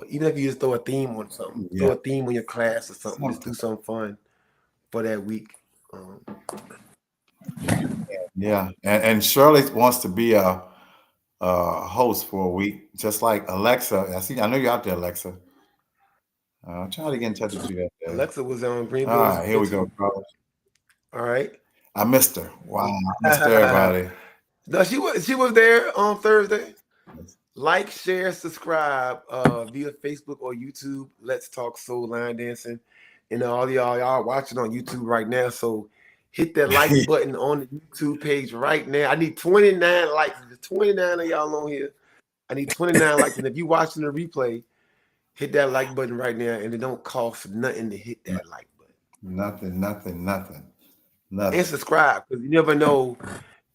Even if you just throw a theme on something, throw a theme on your class or something, just do something fun for that week. Yeah, and Shirley wants to be a host for a week, just like Alexa. I know you're out there, Alexa. I'm trying to get in touch with you that day. Alexa was on All Greenville's right, here we go, too. Carlos. All right. I missed her. Wow, I missed everybody. No, she was there on Thursday. Like, share, subscribe via Facebook or YouTube. Let's Talk Soul Line Dancing. And all y'all are watching on YouTube right now. So hit that like button on the YouTube page right now. I need 29 likes. There's 29 of y'all on here. I need 29 likes. And if you're watching the replay, hit that like button right now. And it don't cost nothing to hit that like button. Nothing. And subscribe, because you never know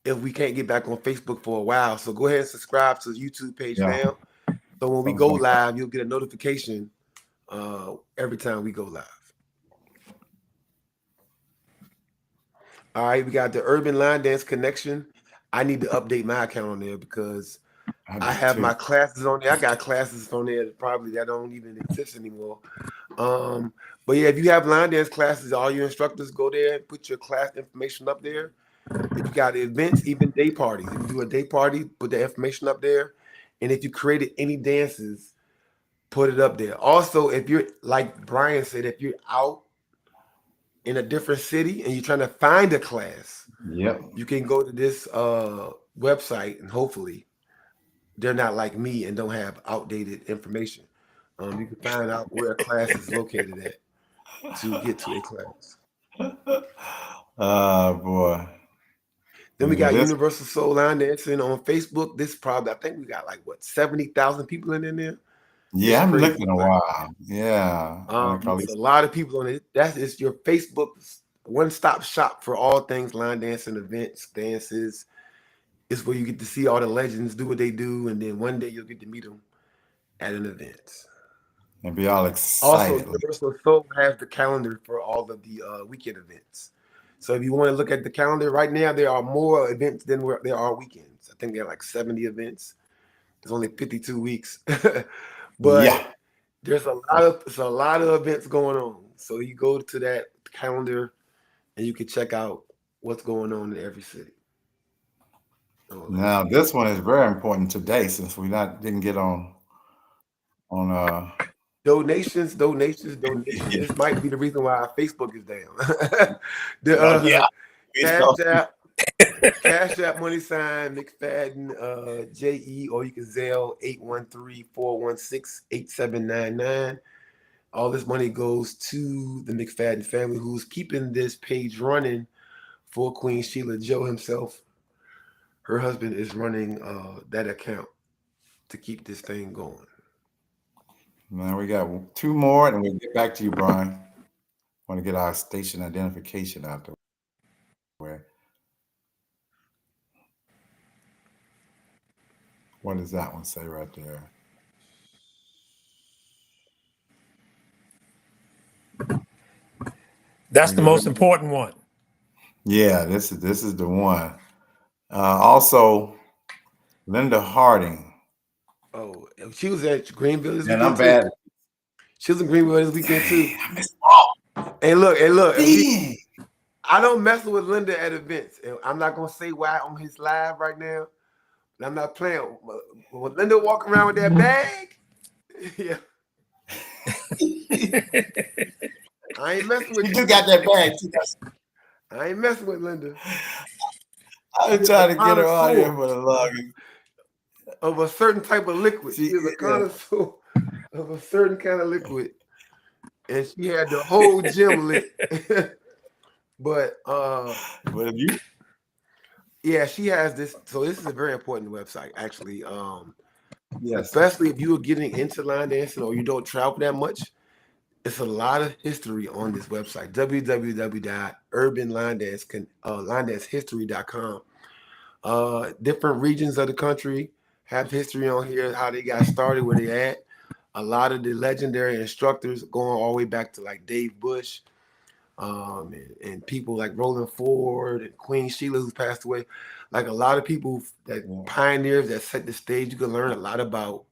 if we can't get back on Facebook for a while. So go ahead and subscribe to the YouTube page now. So when we go live, you'll get a notification every time we go live. All right, we got the Urban Line Dance Connection. I need to update my account on there because I have my classes on there. I got classes on there that don't even exist anymore. But yeah, if you have line dance classes, all your instructors go there and put your class information up there. If you got events, even day parties, if you do a day party, put the information up there. And if you created any dances, put it up there. Also, if you're, like Brian said, if you're out in a different city and you're trying to find a class, you can go to this website, and hopefully they're not like me and don't have outdated information. You can find out where a class is located at to get to a class. Oh boy. Then we got Universal Soul Line Dancing on Facebook. I think we got like 70,000 people in there. Yeah, I'm looking a while. Yeah. There's a lot of people on it. It's your Facebook's one-stop shop for all things line dancing, events, dances. It's where you get to see all the legends do what they do, and then one day you'll get to meet them at an event. And be all excited. Also, Universal Soul has the calendar for all of the weekend events. So if you want to look at the calendar right now, there are more events than there are weekends. I think there are like 70 events. There's only 52 weeks. But there's a lot of events going on. So you go to that calendar and you can check out what's going on in every city. Now this one is very important today since we didn't get on donations. This might be the reason why our Facebook is down. Cash App $, McFadden JE, or you can Zelle 813-416-8799. All this money goes to the McFadden family, who's keeping this page running for Queen Sheila. Joe himself, her husband, is running that account to keep this thing going. Now we got 2 more, and we'll get back to you, Brian. Want to get our station identification out the way. What does that one say right there? That's the most important one. Yeah, this is the one. Also, Linda Harding. Oh, she was at Greenville this weekend. I'm bad. She was in Greenville this weekend too. Hey, look. I don't mess with Linda at events. I'm not gonna say why on his live right now. I'm not playing. When Linda walk around with that bag, yeah. I ain't messing with you. You got that bag. I ain't messing with Linda. I'm trying to get her out here for the longest. Of a certain type of liquid. She is a connoisseur of a certain kind of liquid. And she had the whole gym lit. But if you, yeah, she has this. So this is a very important website, actually. Especially if you are getting into line dancing or you don't travel that much. It's a lot of history on this website, www.urbanlinedancehistory.com. Different regions of the country have history on here, how they got started, where they at. A lot of the legendary instructors going all the way back to like Dave Bush, and people like Roland Ford and Queen Sheila, who passed away. Like a lot of people that pioneers that set the stage. You can learn a lot about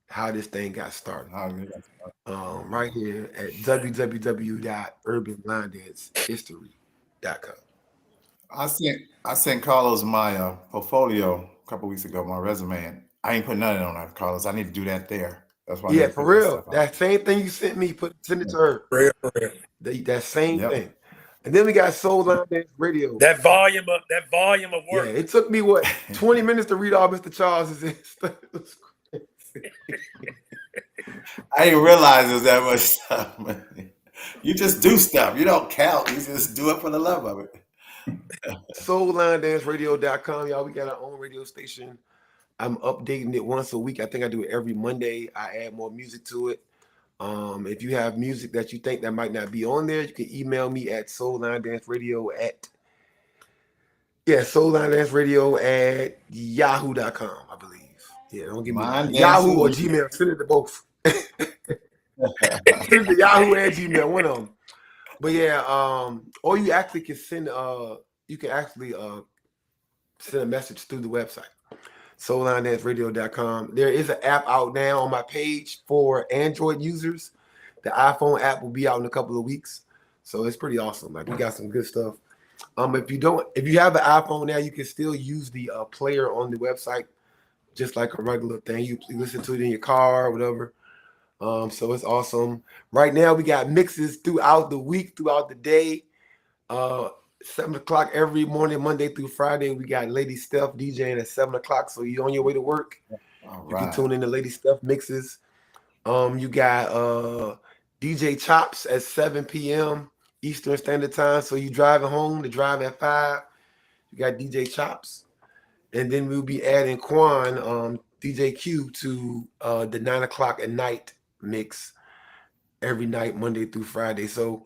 how this thing got started. Right here at www.urbanlinedancehistory.com. I sent Carlos my portfolio a couple weeks ago, my resume, and I ain't put nothing on that, Carlos. I need to do that there. That's why I need Yeah, to for put that real. stuff out. That same thing you sent me, send it to her. Real. That same Yep. thing. And then we got Soul Line Dance Radio. That volume of Yeah, work. it took me what 20 minutes to read all Mr. Charles's stuff. It was crazy. I didn't realize it was that much stuff, man. You just do stuff. You don't count. You just do it for the love of it. SoulLineDanceRadio.com, y'all. We got our own radio station. I'm updating it once a week. I think I do it every Monday. I add more music to it. If you have music that you think that might not be on there, you can email me at SoulLineDanceRadio@yahoo.com, I believe. Yeah, don't give me Yahoo or Gmail. Send it to both. Send it to Yahoo and Gmail, one of them. But yeah, or you actually can send send a message through the website. SoulLineDanceRadio.com. There is an app out now on my page for Android users. The iPhone app will be out in a couple of weeks, so it's pretty awesome. Like we got some good stuff. If you have an iPhone now, you can still use the player on the website, just like a regular thing. You listen to it in your car or whatever. So it's awesome. Right now, we got mixes throughout the week, throughout the day. 7 o'clock every morning, Monday through Friday. We got Lady Steph DJing at 7 o'clock. So you're on your way to work. You can tune in to Lady Steph mixes. You got DJ Chops at 7 p.m. Eastern Standard Time. So you driving home to drive at 5. You got DJ Chops. And then we'll be adding Quan, DJ Q, to the 9 o'clock at night mix every night, Monday through Friday. So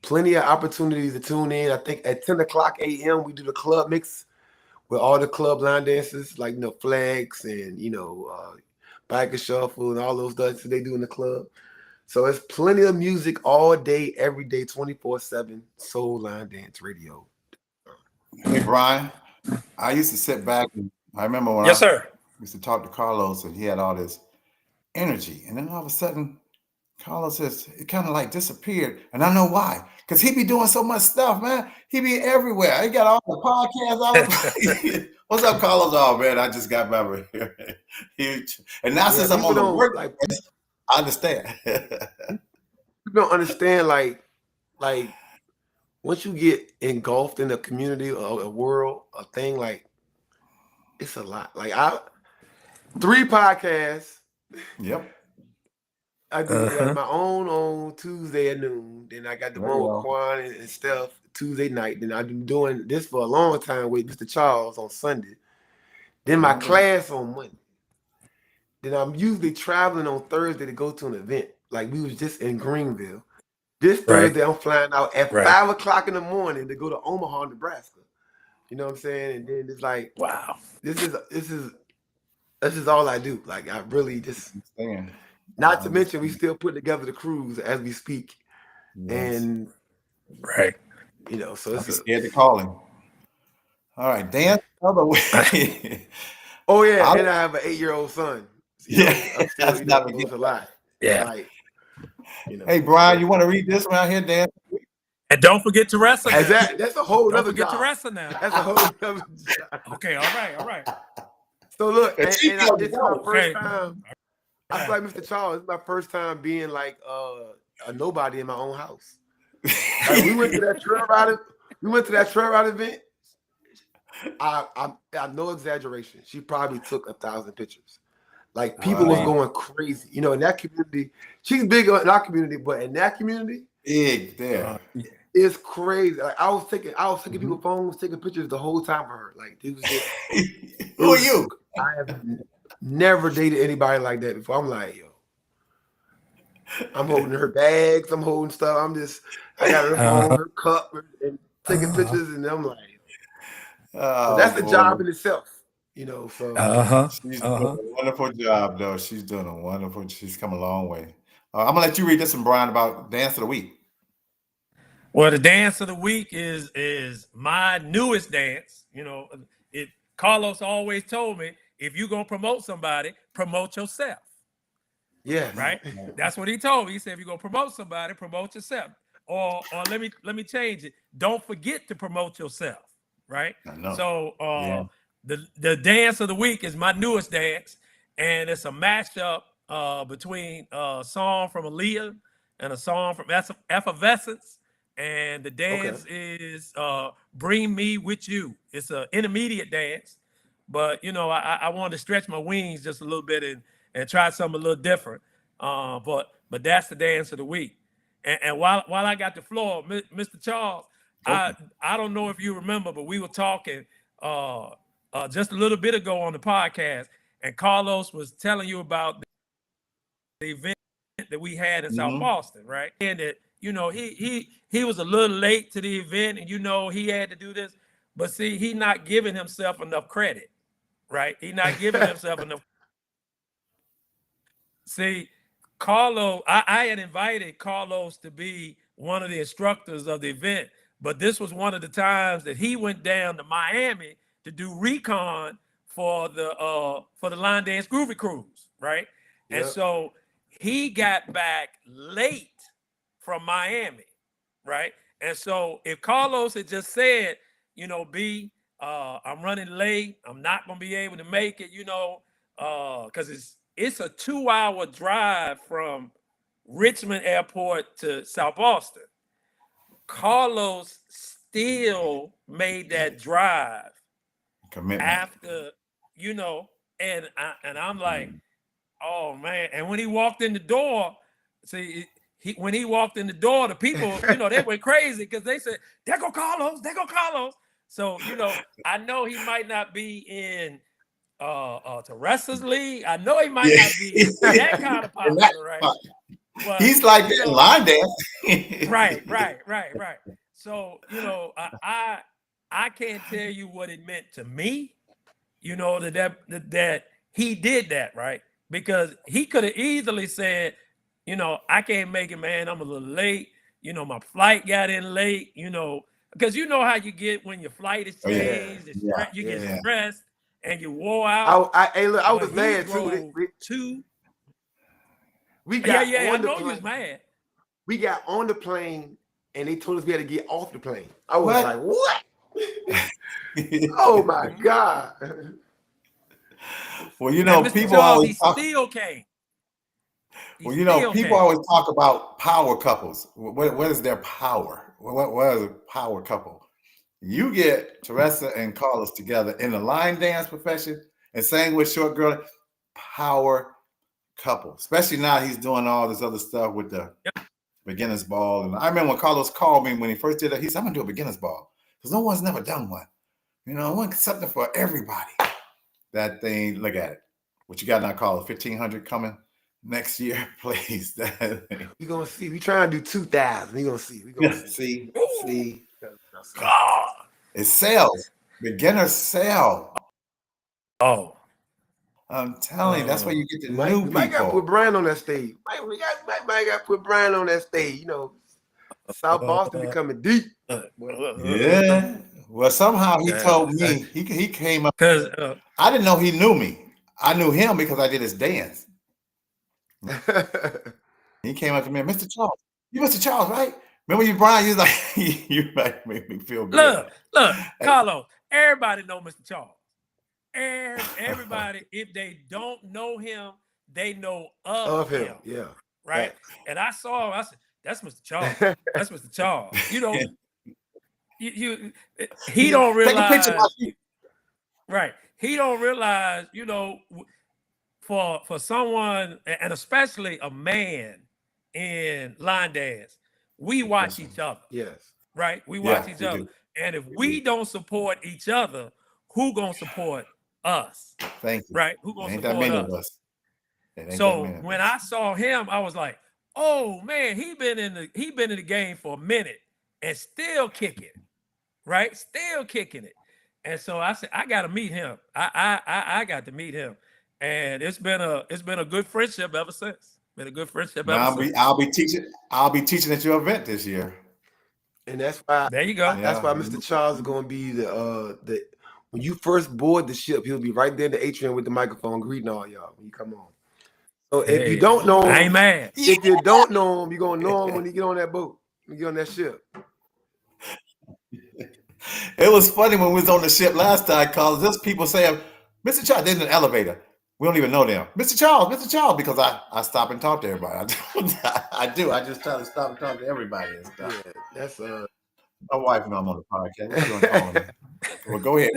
plenty of opportunities to tune in. I think at 10 o'clock a.m. we do the club mix with all the club line dances, like Flags and Biker Shuffle and all those dances they do in the club. So it's plenty of music all day, every day, 24/7. Soul Line Dance Radio. Hey Brian, I used to sit back and I remember when Yes, I sir. used to talk to Carlos and he had all this energy, and then all of a sudden Carlos says it kind of like disappeared, and I know why. Because he be doing so much stuff, man. He be everywhere. He got all the podcasts. What's up, Carlos? Oh man, I just got back here. And now since I'm on the work, I understand. You don't understand, like once you get engulfed in a community or a world, a thing, like it's a lot. Like 3 podcasts. Yep. I do my own on Tuesday at noon. Then I got the one with Quan and Steph Tuesday night. Then I've been doing this for a long time with Mr. Charles on Sunday. Then my class on Monday. Then I'm usually traveling on Thursday to go to an event. Like we was just in Greenville. This Thursday I'm flying out at 5 o'clock in the morning to go to Omaha, Nebraska. You know what I'm saying? And then it's like, wow, this is all I do. Like I really just not to mention we still put together the cruise as we speak. Yes. And so it's scared to call him. All right, Dan. Other way. Oh yeah, and I have an 8-year-old son. That's not a lot. Yeah. Like, hey Brian, you want to read this one out here, Dan? And don't forget to wrestle. That's a whole other job. Don't forget to wrestle now. That's a whole other job. Okay, all right. So look, and it's my first time. I feel like Mr. Charles, it's my first time being like a nobody in my own house. Like we went to that trail ride event. I'm no exaggeration. She probably took 1,000 pictures. Like people was going crazy. In that community, she's big in our community, but in that community, big there. It's crazy. Like I was taking people's phones, taking pictures the whole time for her. Like it was just who are you? I have never dated anybody like that before. I'm like, yo. I'm holding her bags, I'm holding stuff. I got her phone, her cup, and taking pictures, and I'm like, so that's a job in itself, So she's doing a wonderful job, though. She's come a long way. I'm gonna let you read this one, Brian, about Dance of the Week. Well, the Dance of the Week is my newest dance. Carlos always told me, if you're gonna promote somebody, promote yourself. Yeah. Right? That's what he told me. He said, if you're gonna promote somebody, promote yourself. Or let me change it. Don't forget to promote yourself. right? I know. So Yeah. the dance of the week is my newest dance, and it's a mashup between a song from Aaliyah and a song from Effervescence, and the dance is "Bring Me With You." It's an intermediate dance, but you know I wanted to stretch my wings just a little bit and try something a little different. But that's the dance of the week. And while I got the floor, Mr. Charles, I don't know if you remember, but we were talking just a little bit ago on the podcast, and Carlos was telling you about the event that we had in South Boston, right? And that you know he was a little late to the event, and you know he had to do this, but see, he not giving himself enough credit, right? He not giving himself enough. See, Carlos, I had invited Carlos to be one of the instructors of the event, but this was one of the times that he went down to Miami to do recon for the Line Dance Groovy Cruise, right? Yep. And so he got back late from Miami, right? And so if Carlos had just said, you know, B, I'm running late, I'm not gonna be able to make it, you know, because it's a 2-hour drive from Richmond Airport to South Boston. Carlos still made that drive commitment after, you know, and I'm like, oh man. And when he walked in the door, see, when he walked in the door, the people, you know, they went crazy because they said, there go Carlos, there go Carlos. So, you know, I know he might not be in Teresa's league. I know he might not be that kind of popular, right? But, he's like that in line dance. right. So, you know, I can't tell you what it meant to me, you know, that he did that, right? Because he could have easily said, you know, I can't make it, man. I'm a little late. You know, my flight got in late, you know, because you know how you get when your flight is changed, you get stressed and you wore out. I was mad too. We got I know you was mad. We got on the plane and they told us we had to get off the plane. I was like, what? Oh my God. Well, you know, people always still came. Well, you know, people always talk about power couples. What is their power? What is a power couple? You get Teresa and Carlos together in the line dance profession and sang with Short Girl, power couple. Especially now he's doing all this other stuff with the beginner's ball. And I remember when Carlos called me when he first did it, he said, I'm gonna do a beginner's ball because no one's never done one. You know, I want something for everybody. That thing, look at it. What you got now, Carlos? 1,500 coming next year, please. We're gonna see. We trying to do 2,000. We're gonna see. We're gonna see. See. God. It sells. Beginners sell. Oh. I'm telling you, that's where you get the new people. We might got to put Brian on that stage. We might got to put Brian on that stage. You know, South Boston becoming deep. Yeah. Well, somehow he told me, he came up. Because I didn't know he knew me. I knew him because I did his dance. He came up to me, Mr. Charles. You Mr. Charles, right? Remember you, Brian? You was like, you like make me feel good. Look, Carlos, everybody know Mr. Charles. Everybody, if they don't know him, they know of him. Yeah. Right. And I saw him, I said, that's Mr. Charles. That's Mr. Charles. You know, he don't realize. Right. He don't realize, you know, for someone, and especially a man in line dance, we watch each other. Yes. Right? We watch each other. And if we don't support each other, who gonna support us? Thank you. Right? Who gonna ain't support that many us? Of us. So when I saw him, I was like, oh man, he been in the game for a minute and still kicking, right? Still kicking it. And so I said, I gotta meet him. I got to meet him. And it's been a good friendship ever since. Been a good friendship ever since. I'll be teaching at your event this year. And that's why there you go. That's why Mr. Charles is going to be the when you first board the ship, he'll be right there in the atrium with the microphone greeting all y'all when you come on. So if you don't know him, I ain't mad. If you don't know him, you're gonna know him when you get on that boat, when you get on that ship. It was funny when we was on the ship last time, cause there's people saying, Mr. Charles, they're in the elevator. We don't even know them. Mr. Charles, because I stop and talk to everybody. I do. I just try to stop and talk to everybody and stuff. Yeah, that's My wife know I'm on the podcast. What you doing calling me? Well, go ahead.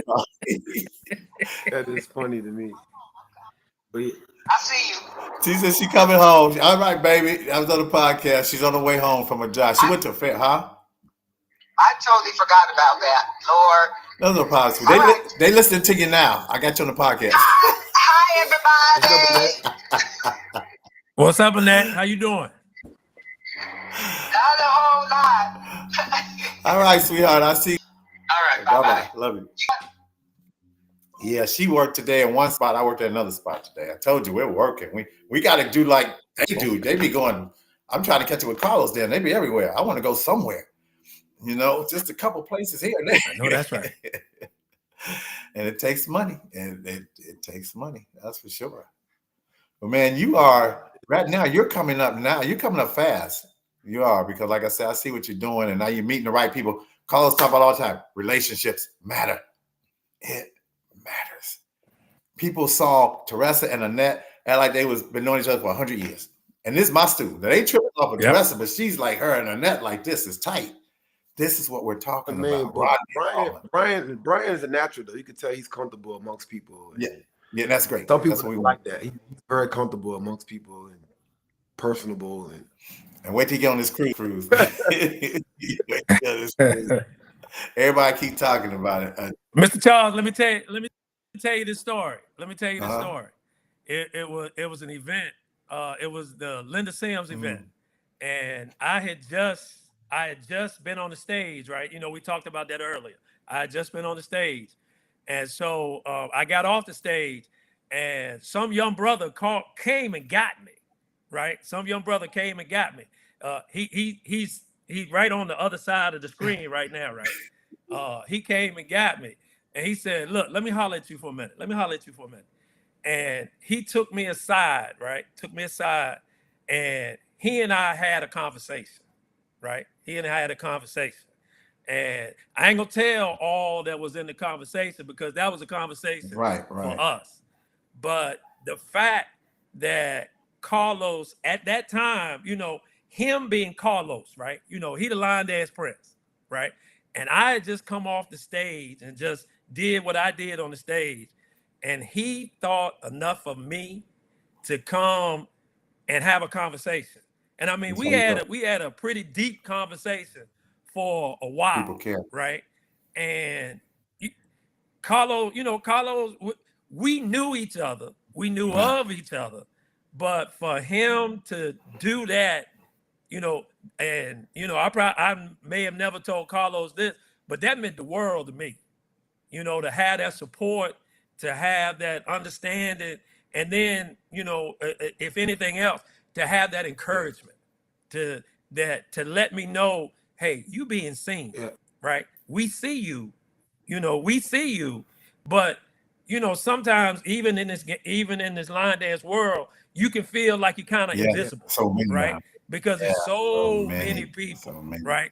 that is funny to me. But yeah, I see you. She said she coming home. All right, baby. I was on the podcast. She's on the way home from a job. She went to a fair, huh? I totally forgot about that. Lord. Those are positive. All right. They listening to you now. I got you on the podcast. Hi, what's up, everybody. Annette? What's up, Annette? How you doing? Not a whole lot. All right, sweetheart. I see you. All right, Bye-bye. bye-bye. Love you. Yeah, she worked today in one spot. I worked at another spot today. I told you we're working. We got to do like they do. They be going. I'm trying to catch up with Carlos. Then they be everywhere. I want to go somewhere. You know, just a couple places here and there. I know that's right. And it takes money. And it takes money. That's for sure. But man, you are right now. You're coming up now. You're coming up fast. You are, because like I said, I see what you're doing, and now you're meeting the right people. Carlos talk about all the time. Relationships matter. It matters. People saw Teresa and Annette and like they was been knowing each other for 100 years. And this is my student. Now, they tripping off of Teresa, but she's like her and Annette like this is tight. This is what we're talking about. Brian is a natural though. You can tell he's comfortable amongst people. Yeah, that's great. Some people that's what we like that. He's very comfortable amongst people and personable and wait till you get on this cruise. Everybody keep talking about it. Mr. Charles, let me tell you this story. Story. It was an event. It was the Linda Sims event, and I had just been on the stage, right? You know, we talked about that earlier. I had just been on the stage, and so I got off the stage, and some young brother came and got me, right? Some young brother came and got me. He's right on the other side of the screen right now, right? He came and got me, and he said, "Look, let me holler at you for a minute. And he took me aside, right? And he and I had a conversation, right? And I ain't gonna tell all that was in the conversation because that was a conversation for us. But the fact that Carlos at that time, you know, him being Carlos, right? You know, he the line dance prince, right? And I had just come off the stage and just did what I did on the stage. And he thought enough of me to come and have a conversation. And I mean, we had a pretty deep conversation for a while, right? And Carlos, we knew each other. We knew of each other. But for him to do that, you know, and, you know, I may have never told Carlos this, but that meant the world to me, you know, to have that support, to have that understanding, and then, you know, if anything else, to have that encouragement, to let me know, hey, you being seen, right? We see you, but you know, sometimes even in this line dance world, you can feel like you're kind of invisible, right? Because there's so many people, right?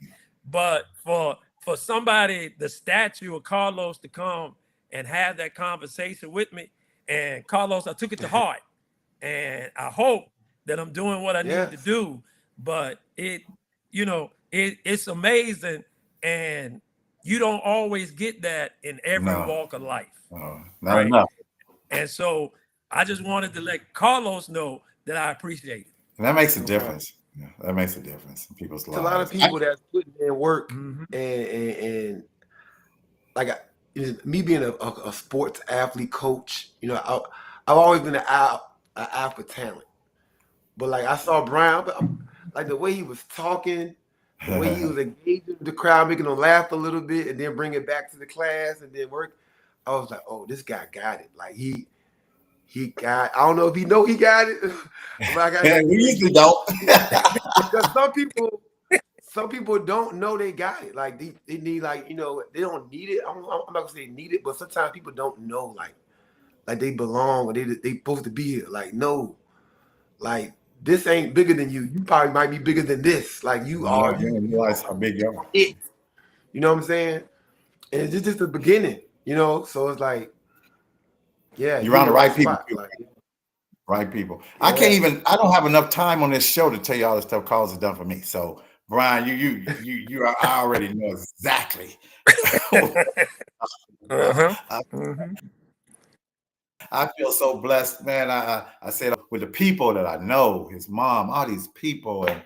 But for somebody the stature of Carlos to come and have that conversation with me, and Carlos, I took it to heart, and I hope that I'm doing what I need to do. But it's amazing, and you don't always get that in every walk of life. Not enough. And so I just wanted to let Carlos know that I appreciate it. And that makes a difference. Yeah, that makes a difference in people's lives. A lot of people that's putting in work and like me being a sports athlete coach, you know, I've always been an eye for talent. But like I saw Brian, like the way he was talking, the way he was engaging the crowd, making them laugh a little bit, and then bring it back to the class and then work. I was like, oh, this guy got it. Like he got. I don't know if he know he got it. But we usually don't. Because some people don't know they got it. Like they need, like, you know, they don't need it. I'm not gonna say need it, but sometimes people don't know like they belong or they supposed to be here. Like, no, like this ain't bigger than you. You probably might be bigger than this. Like you are. You realize how big you are. You know what I'm saying? And it's just the beginning, you know. So it's like, yeah, You're around the right people. spot, like, Right people. yeah. I don't have enough time on this show to tell you all the stuff Carlos has done for me. So Brian, I already know exactly. I feel so blessed, man. I said with the people that I know, his mom, all these people, and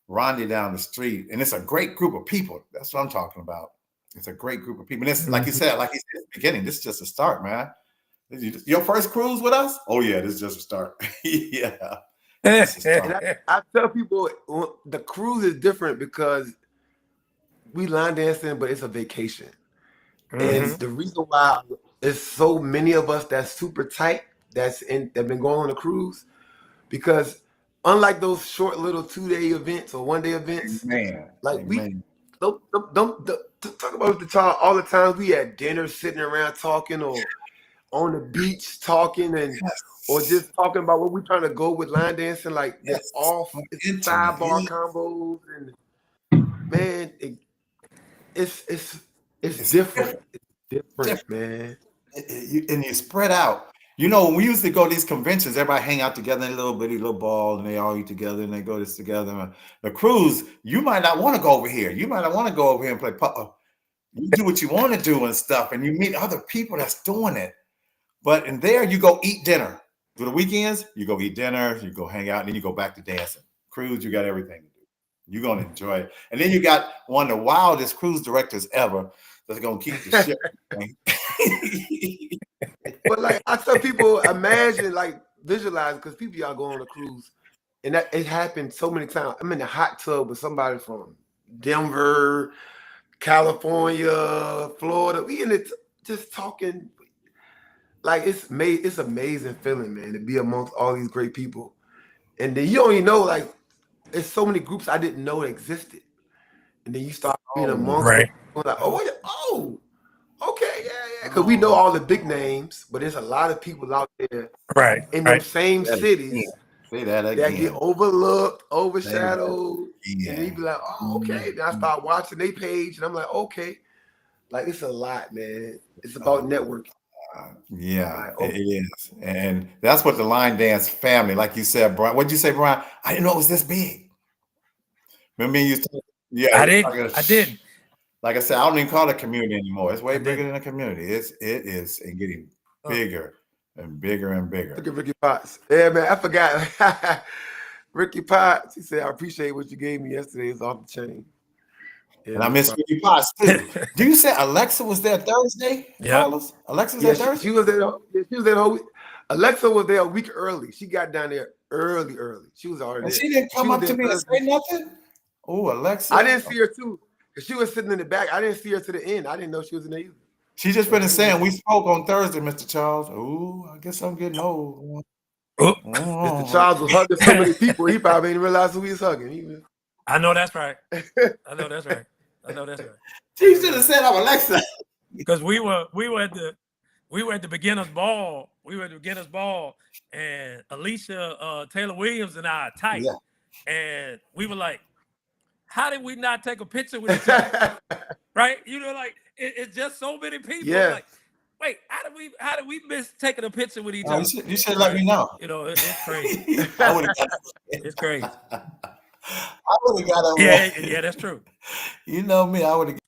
Ronnie down the street, and it's a great group of people. That's what I'm talking about. It's a great group of people. And it's like you said, like he said at the beginning, this is just a start, man. Your first cruise with us? Oh yeah, this is just a start. Yeah. And I tell people the cruise is different because we line dancing, but it's a vacation. And the reason why there's so many of us that's super tight that been going on a cruise, because unlike those short little 2-day events or 1-day events, like we don't talk about the time all the times we had dinner sitting around talking or on the beach talking and or just talking about what we're trying to go with line dancing, like it's all sidebar combos, and man, it's different. It's different, man. And you spread out. You know, when we used to go to these conventions, everybody hang out together in a little bitty little ball, and they all eat together, and they go this together. The cruise, you might not want to go over here. You might not want to go over here and play. You do what you want to do and stuff, and you meet other people that's doing it. But in there, you go eat dinner. For the weekends, you go eat dinner, you go hang out, and then you go back to dancing. Cruise, you got everything to do. You're going to enjoy it. And then you got one of the wildest cruise directors ever that's going to keep the ship. But like I tell people, imagine, like visualize, because people y'all go on a cruise, and that it happened so many times. I'm in the hot tub with somebody from Denver, California, Florida. We in it just talking. Like it's amazing feeling, man, to be amongst all these great people. And then you don't even know, like, there's so many groups I didn't know existed. And then you start being amongst them, like, okay, yeah. Because we know all the big names, but there's a lot of people out there in those same cities that get overlooked, overshadowed. And then you be like, okay. Then I start watching their page, and I'm like, okay. Like, it's a lot, man. It's about networking. It is. And that's what the line dance family, like you said, Brian. What'd you say, Brian? I didn't know it was this big. Remember me? I didn't. Like I said, I don't even call it a community anymore. It's way bigger than a community. It is and getting bigger and bigger and bigger. Look at Ricky Potts. Yeah, man, I forgot. Ricky Potts. He said, I appreciate what you gave me yesterday. It's off the chain. Yeah, and I miss Ricky Potts too. Do you say Alexa was there Thursday? Yeah. Carlos? Alexa was there Thursday? She was there. She was there the whole week. Alexa was there a week early. She got down there early. She was already there. She didn't come up to me and say nothing? Oh, Alexa. I didn't see her too. Because she was sitting in the back. I didn't see her to the end. I didn't know she was in there either. She just been saying, we spoke on Thursday, Mr. Charles. Oh, I guess I'm getting old. Mr. Charles was hugging so many people, he probably didn't realize who he was hugging. I know that's right. I know that's right. She should have said I'm Alexa. Because we were at the beginner's ball. And Alicia Taylor Williams and I are tight. Yeah. And we were like, how did we not take a picture with each other? Right? You know, like it's just so many people. Yeah. Like, wait, how did we miss taking a picture with each other? You should let me know. You know, it's crazy. It's crazy. I would have got over there. Yeah, that's true. You know me, I would have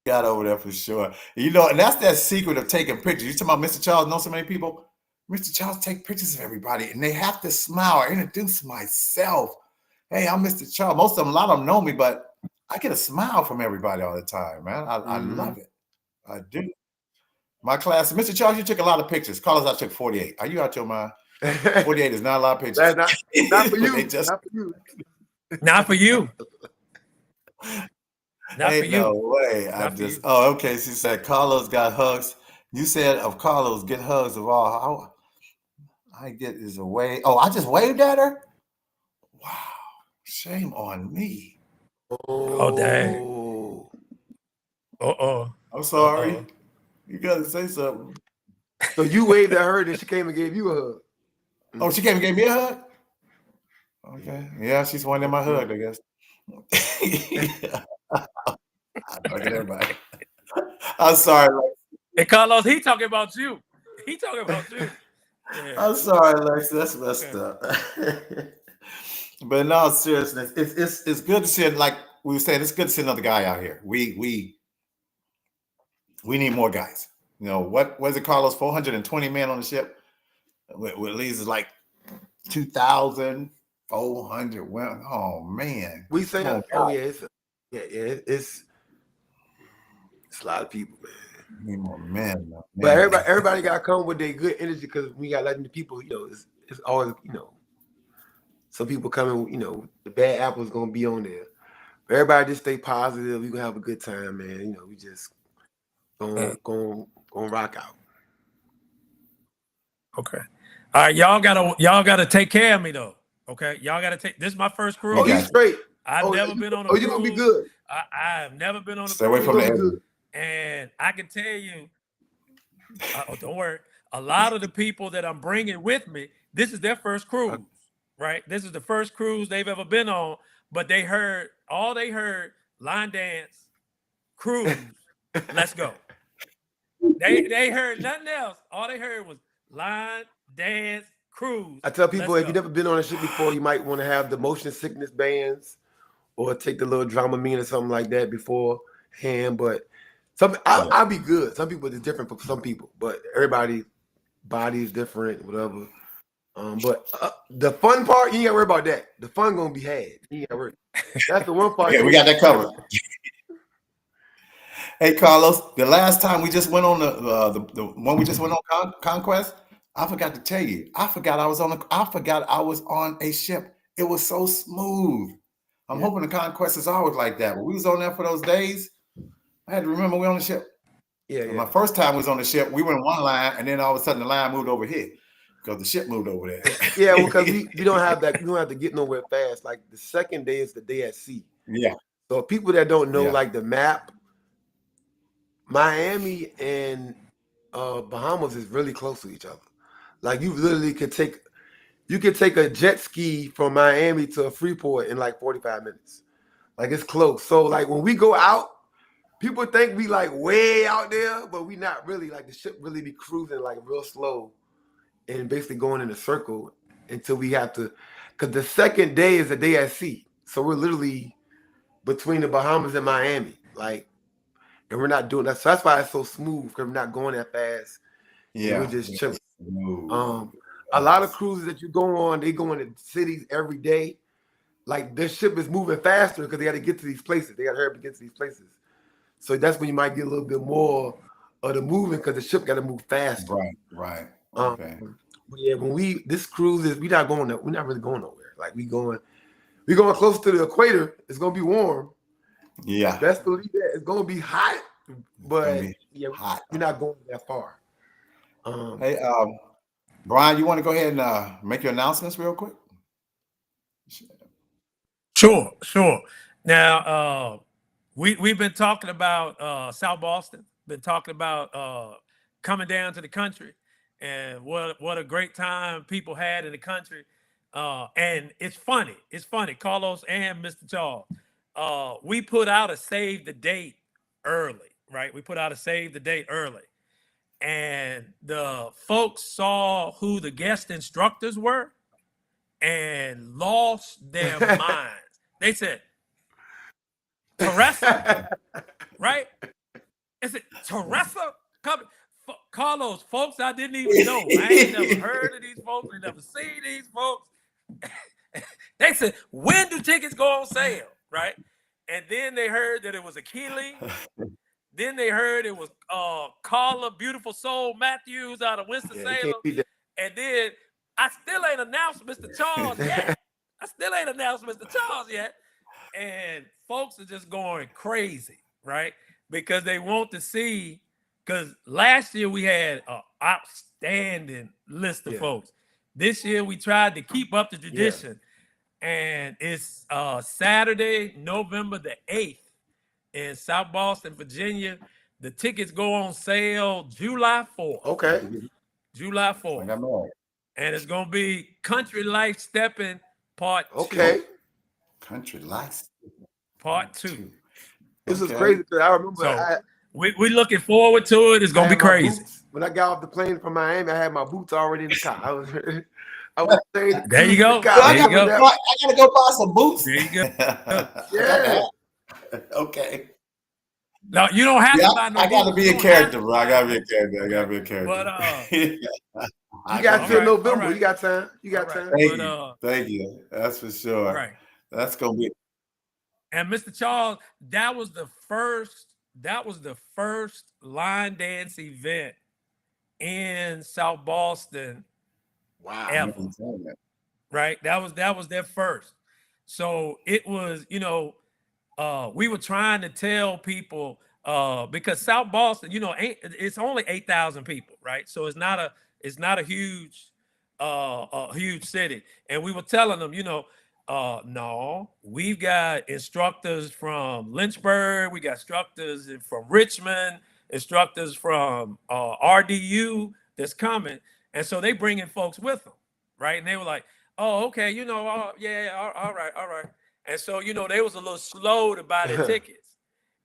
got over there for sure. You know, and that's that secret of taking pictures. You talking about Mr. Charles know so many people? Mr. Charles take pictures of everybody, and they have to smile or introduce myself. Hey, I'm Mr. Charles. Most of them, a lot of them know me, but I get a smile from everybody all the time, man. I love it. I do. My class, Mr. Charles, you took a lot of pictures. Carlos, I took 48. Are you out your mind? 48 is not a lot of pictures. Not for you. Not for you. Not for you. Ain't no way. Okay. She said Carlos got hugs. You said of Carlos, get hugs of all. I get is a wave. Oh, I just waved at her? Wow. Shame on me. Oh dang. I'm sorry. You gotta say something. So you waved at her, then she came and gave you a hug. Oh, she came and gave me a hug? Okay. Yeah, she's one in my hug, I guess. I look at everybody. I'm sorry, Lex. And Carlos, he talking about you. He talking about you. Yeah. I'm sorry, Lex. That's messed Okay. up. But in all seriousness, it's good to see, like we were saying, it's good to see another guy out here. We need more guys. You know, what was it, Carlos? 420 men on the ship. With leads is like 2,400 women. Oh man. We say, Come on, oh guys. yeah, it's a lot of people, man. We need more men. But everybody got to come with their good energy because we got letting the people, you know, it's always, you know, some people coming, you know, the bad apple is gonna be on there. But everybody just stay positive. We gonna have a good time, man. You know, we just gonna rock out. Okay. All right, y'all gotta take care of me though. Okay, y'all gotta take. This is my first cruise. Oh, you straight? I've never been on a Oh, cruise. you gonna be good. I have never been on a Stay away cruise. from the And I can tell you, don't worry. A lot of the people that I'm bringing with me, this is their first cruise, right? This is the first cruise they've ever been on. But they heard line dance, cruise, let's go. They heard nothing else. All they heard was line dance, cruise. I tell people, if you've never been on a ship before, you might want to have the motion sickness bands or take the little Dramamine or something like that beforehand. But I'll be good. Some people it's different for some people, but everybody's body is different, whatever. But the fun part, you ain't gotta worry about that. The fun gonna be had. You ain't gotta worry. That's the one part. Yeah, we got that covered. Hey, Carlos, the last time we just went on the one we just went on Conquest, I forgot to tell you. I forgot I was on a ship. It was so smooth. I'm hoping the Conquest is always like that. When we was on there for those days, I had to remember we on the ship. Yeah. My first time we was on the ship, we were in one line, and then all of a sudden the line moved over here because the ship moved over there. Yeah, because we don't have that. You don't have to get nowhere fast. Like the second day is the day at sea. Yeah. So people that don't know like the map, Miami and Bahamas is really close to each other. Like you literally could take a jet ski from Miami to Freeport in like 45 minutes. Like it's close. So like when we go out, people think we like way out there, but we not really. Like the ship really be cruising like real slow and basically going in a circle until we have to, because the second day is a day at sea. So we're literally between the Bahamas and Miami. Like, and we're not doing that. So that's why it's so smooth, because we're not going that fast. Yeah. We're just chilling. A lot of cruises that you go on, they go into cities every day. Like their ship is moving faster because they got to get to these places. They got to hurry up to get to these places. So that's when you might get a little bit more of the moving because the ship got to move faster. Right. Okay. But yeah, when this cruise is, we're not really going nowhere. Like we going close to the equator. It's gonna be warm. Yeah. Best believe that it's gonna be hot, but hot. we're not going that far. Hey, Brian, you want to go ahead and make your announcements real quick? Sure. Now, we've been talking about South Boston. Been talking about coming down to the country, and what a great time people had in the country. And it's funny, Carlos and Mr. Charles. We put out a save the date early, right? We put out a save the date early. And the folks saw who the guest instructors were and lost their minds. They said, Teresa, right? Is it Teresa? Carlos, folks I didn't even know. I ain't never heard of these folks. I never seen these folks. They said, when do tickets go on sale, right? And then they heard that it was Achilles. Then they heard it was Carla, Beautiful Soul Matthews out of Winston-Salem. And then I still ain't announced Mr. Charles yet. And folks are just going crazy, right? Because they want to see, because last year we had an outstanding list of folks. This year we tried to keep up the tradition. And it's Saturday, November the 8th. In South Boston, Virginia. The tickets go on sale July 4th. Okay. July 4th. And it's going to be Country Life Stepping Part 2. Okay. Country Life Part 2. This is crazy because I remember We looking forward to it. It's gonna I be had my crazy. boots. When I got off the plane from Miami, I had my boots already in the car. I was saying, There you go. God, There you go. I gotta go buy some boots. There you go. Yeah. Okay. No, you don't have Yeah, to buy no I gotta boots. be You a don't have character, to bro. I buy gotta no be a boots. character. I gotta be a character. But You got All till right, November. all right. You got time. You all got right. time. Thank But you. Thank you. That's for sure. right. That's gonna be And Mr. Charles, that was the first line dance event in South Boston Wow. ever. Right? That was their first. So it was, we were trying to tell people because South Boston, it's only 8,000 people, right? So it's not a huge city. And we were telling them, no, we've got instructors from Lynchburg, we got instructors from Richmond, instructors from RDU that's coming. And so they bringing folks with them, right? And they were like, oh, okay, yeah, all right. And so, they was a little slow to buy their tickets.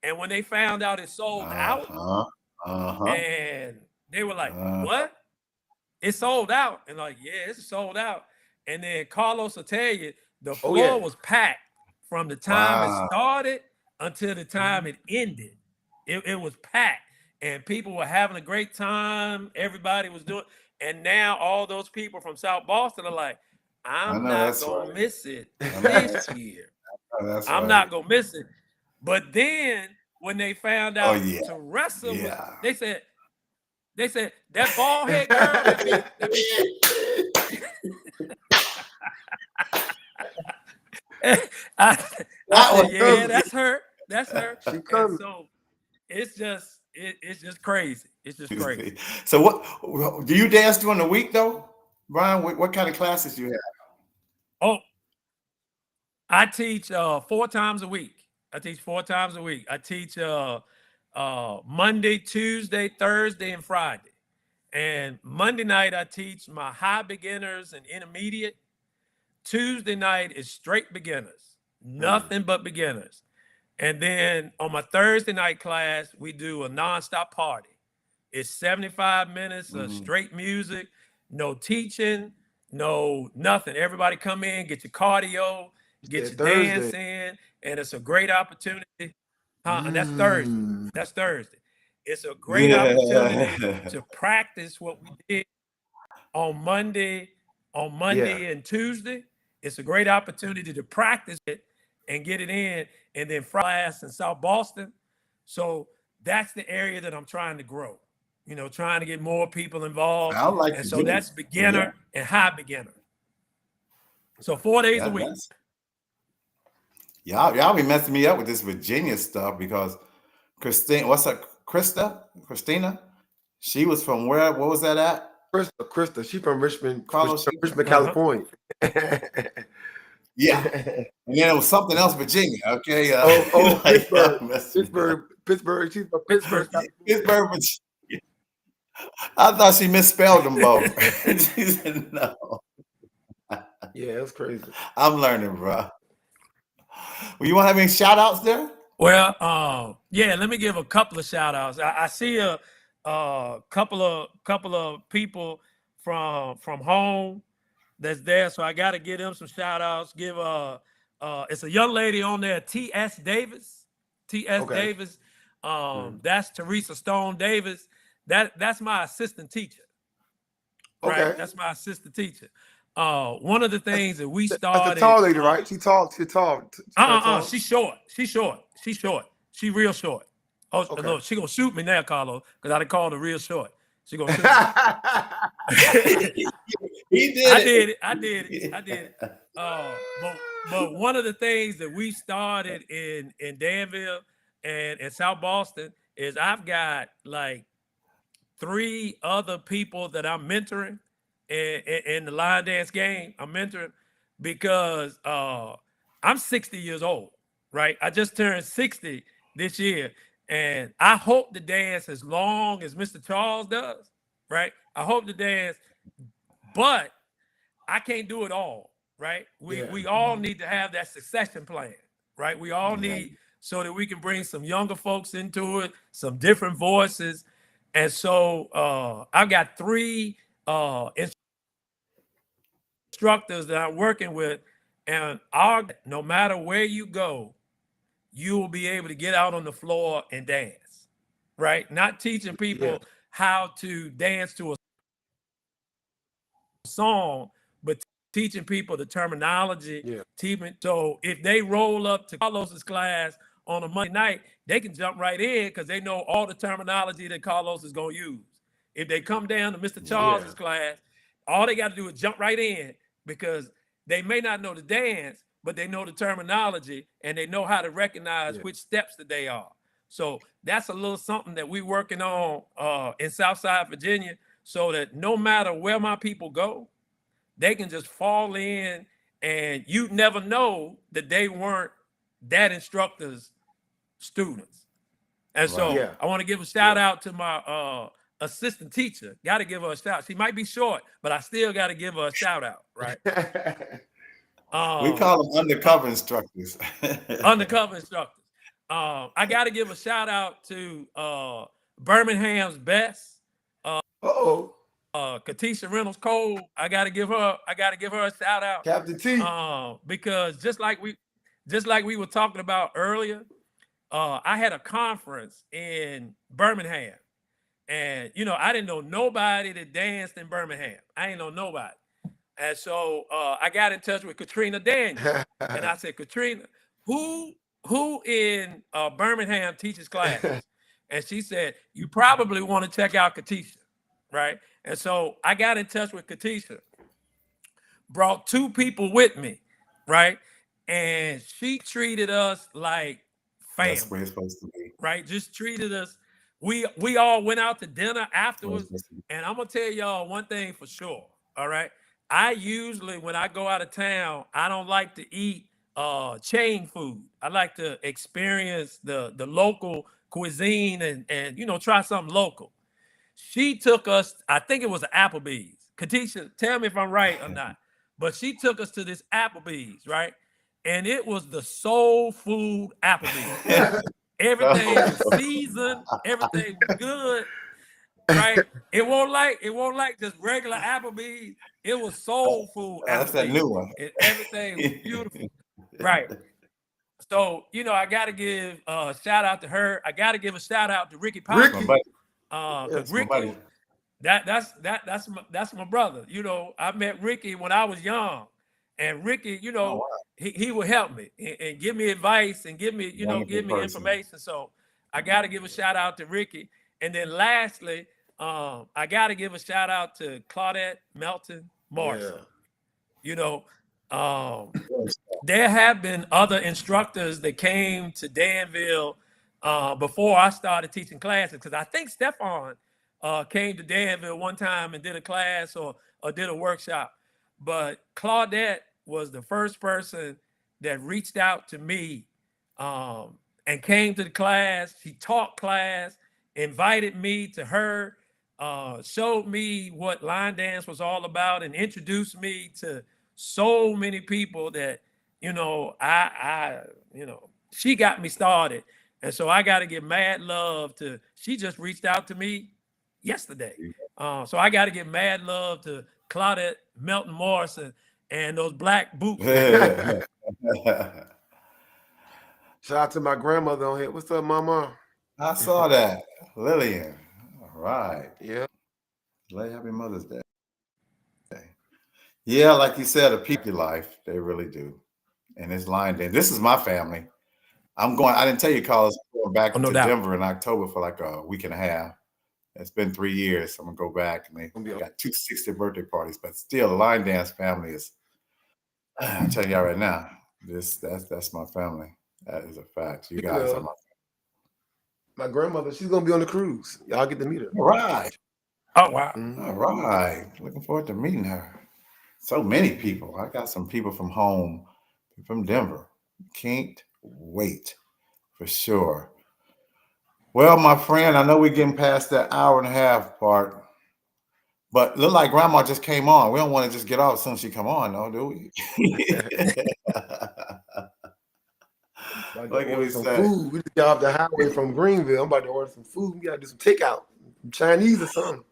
And when they found out it sold out, and they were like, what? It sold out. And like, yeah, it's sold out. And then Carlos will tell you, the floor was packed from the time it started until the time it ended. It was packed. And people were having a great time. Everybody was doing. And now all those people from South Boston are like, I'm not going to miss it this year. I'm not going to miss it. But then when they found out Teresa was, they said, that bald head girl. Yeah, that's her. That's her. And so it's just crazy. It's just crazy. So what do you dance during the week though, Brian? What kind of classes do you have? Oh, I teach 4 times a week. I teach Monday, Tuesday, Thursday, and Friday. And Monday night I teach my high beginners and intermediate. Tuesday night is straight beginners, nothing but beginners. And then on my Thursday night class, we do a nonstop party. It's 75 minutes of straight music, no teaching, no nothing. Everybody come in, get your cardio, get your dance in, and it's a great opportunity. And that's Thursday. That's Thursday. It's a great opportunity to practice what we did on Monday and Tuesday. It's a great opportunity to practice it and get it in, and then class in South Boston. So that's the area that I'm trying to grow. Trying to get more people involved. And so that's beginner and high beginner. So 4 days a week. Y'all be messing me up with this Virginia stuff because Christina? She was from where? What was that at? Krista, she's from Richmond, Carlos, Richmond, California. Yeah. And then it was something else, Virginia. Okay. Pittsburgh. She's from Pittsburgh. Pittsburgh, Virginia. I thought she misspelled them both. She said no. Yeah, that's crazy. I'm learning, bro. Well, you want to have any shout outs there? Well, let me give a couple of shout outs. I see a couple of people from home that's there, so I got to give them some shout outs. Give it's a young lady on there, T.S. Davis. Davis. That's Teresa Stone Davis. That's my assistant teacher. Right? Okay. That's my assistant teacher. One of the things that we started. That's a tall lady, right? She's tall. She's short. She real short. Oh, okay. No, she gonna shoot me now, Carlos, because I done called her real short. She gonna shoot me. I did it. But one of the things that we started in Danville and in South Boston is I've got like 3 other people that I'm mentoring in the line dance game. I'm mentoring because I'm 60 years old, right? I just turned 60 this year, and I hope to dance as long as Mr. Charles does, right? I hope to dance, but I can't do it all, right? We all need to have that succession plan, right? We all need so that we can bring some younger folks into it, some different voices. And so I've got 3 instructors that I'm working with, and no matter where you go, you will be able to get out on the floor and dance, right? Not teaching people how to dance to a song, but teaching people the terminology. So if they roll up to Carlos's class on a Monday night, they can jump right in because they know all the terminology that Carlos is going to use. If they come down to Mr. Charles's class, all they got to do is jump right in, because they may not know the dance, but they know the terminology and they know how to recognize which steps that they are. So that's a little something that we're working on in Southside Virginia, so that no matter where my people go, they can just fall in, and you never know that they weren't that instructor's students. And so I want to give a shout out to my assistant teacher. Got to give her a shout. She might be short, but I still got to give her a shout out, right? We call them undercover instructors. Undercover instructors. I got to give a shout out to Birmingham's best. Katisha Reynolds Cole. I gotta give her a shout out. Captain T. Because just like we were talking about earlier, I had a conference in Birmingham, and I didn't know nobody that danced in Birmingham. I ain't know nobody. And so I got in touch with Katrina Daniels, and I said, Katrina, who in Birmingham teaches classes? And she said, you probably want to check out Katisha, right? And so I got in touch with Katisha, brought 2 people with me, right? And she treated us like family. That's where it's supposed to be. Right? Just treated us. We all went out to dinner afterwards. And I'm going to tell y'all one thing for sure, all right? I usually, when I go out of town, I don't like to eat chain food. I like to experience the local cuisine and try something local. She took us, I think it was an Applebee's. Katisha, tell me if I'm right or not. But she took us to this Applebee's, right? And it was the soul food Applebee's. Everything was seasoned, everything was good, right? It won't like just regular Applebee's. It was soul food Applebee's. That's that new one. And everything was beautiful, right? So I got to give a shout out to her. I got to give a shout out to Ricky Potter. Ricky, that's my brother. I met Ricky when I was young, and Ricky, he would help me and give me advice and give me information. So I got to give a shout out to Ricky. And then lastly, I got to give a shout out to Claudette Melton Morrison. There have been other instructors that came to Danville before I started teaching classes, because I think Stephon came to Danville one time and did a class or did a workshop. But Claudette was the first person that reached out to me and came to the class. She taught class, invited me to her, showed me what line dance was all about, and introduced me to so many people that, she got me started. And so I got to give mad love to, she just reached out to me yesterday. So I got to give mad love to Claudette Melton Morrison and those black boots. Shout out to my grandmother on here. What's up, Mama? I saw that. Lillian. All right. Yeah. Happy Mother's Day. Yeah, like you said, a peak your life. They really do. And it's line dance. This is my family. I didn't tell you, Carlos, going back to Denver in October for like a week and a half. It's been 3 years. So I'm going to go back, and they got 2 60th birthday parties. But still, the line dance family is, I'm telling y'all right now, that's my family. That is a fact. You guys are my grandmother, she's going to be on the cruise. Y'all get to meet her. All right. Oh, wow. All right. Looking forward to meeting her. So many people. I got some people from home, from Denver. Can't wait, for sure. Well, my friend, I know we're getting past that hour and a half part, but look like Grandma just came on. We don't want to just get off as soon as she come on, though, do we? About to What can order we some say? food. We just got off the highway from Greenville. I'm about to order some food. We gotta do some takeout, some Chinese or something.